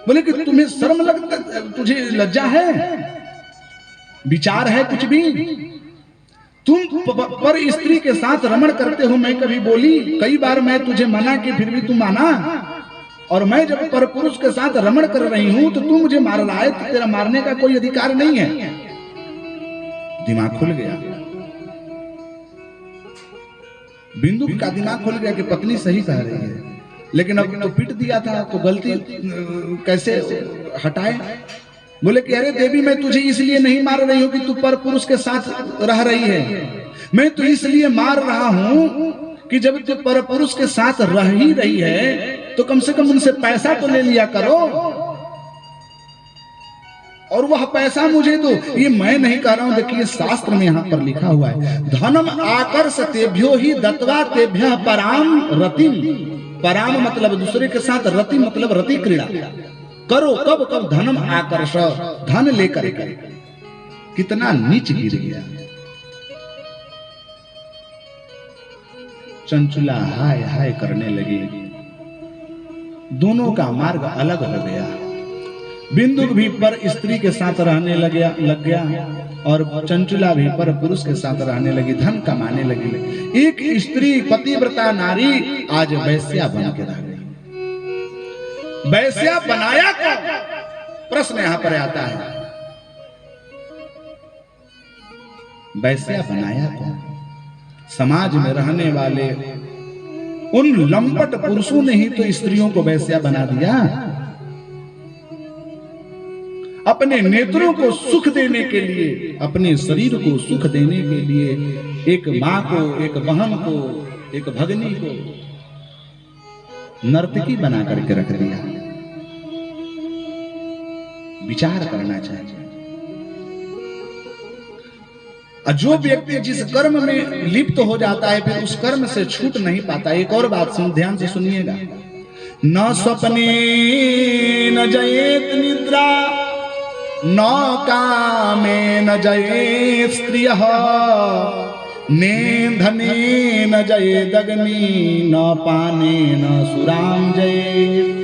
बोले कि तुम्हें शर्म लगता, तुझे लज्जा है, विचार है कुछ भी? तुम पर स्त्री के साथ रमण करते हो, मैं कभी बोली? कई बार मैं तुझे मना की, फिर भी तुम माना। और मैं जब पर पुरुष के साथ रमण कर रही हूं तो तू मुझे मार रहा है, तो तेरा मारने का कोई अधिकार नहीं है। दिमाग खुल गया, बिंदु का दिमाग खुल गया कि पत्नी सही कह रही है, लेकिन अब तो पिट दिया था तो गलती कैसे हटाए। बोले कि अरे देवी, मैं तुझे इसलिए नहीं मार रही हूं कि तू पर पुरुष के साथ रह रही है, मैं तो इसलिए मार रहा हूं कि जब तू पर पुरुष के साथ रह ही रही है तो कम से कम उनसे पैसा तो ले लिया करो, और वह पैसा मुझे दो। ये मैं नहीं कह रहा हूं, देखिए शास्त्र में यहां पर लिखा हुआ है, धनम आकर्षतेभ्यो ही दत्वा तेभ्यः पराम रतिम। पराम मतलब दूसरे के साथ, रति मतलब रति क्रीड़ा करो। कब कब? धनम आकर्ष, धन लेकर के। कितना नीच गिर गया। चंचुला हाय हाय करने लगी, दोनों का मार्ग अलग हो गया। बिंदु भी पर स्त्री के साथ रहने लग गया और चंचुला भी पर पुरुष के साथ रहने लगी, धन कमाने लगी। एक स्त्री पतिव्रता नारी आज वैश्या बन के रह गई। वैश्या बनाया कौन? प्रश्न यहां पर आता है, वैश्या बनाया कौन? समाज में रहने वाले उन लंपट पुरुषों ने ही तो स्त्रियों को वैश्या बना दिया। अपने नेत्रों को सुख देने के लिए, अपने शरीर को सुख देने के लिए एक मां को, एक बहन को, एक भगनी को नर्तकी बना करके रख दिया। विचार करना चाहिए। जो व्यक्ति जिस कर्म में लिप्त हो जाता है फिर उस कर्म से छूट नहीं पाता। एक और बात सुन, ध्यान से सुनिएगा। न स्वप्ने न जयेत निद्रा, न कामे न जयेत स्त्रियः, ने धने न जयेत अग्नि, न पाने न सुराम जयेत।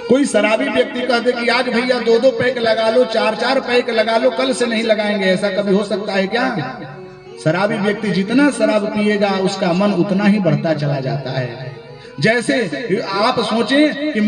कोई शराबी व्यक्ति कहते कि आज भैया 2-2 पैक लगा लो, 4-4 पैक लगा लो, कल से नहीं लगाएंगे, ऐसा कभी हो सकता है क्या? शराबी व्यक्ति जितना शराब पिएगा उसका मन उतना ही बढ़ता चला जाता है। जैसे आप सोचें कि मैं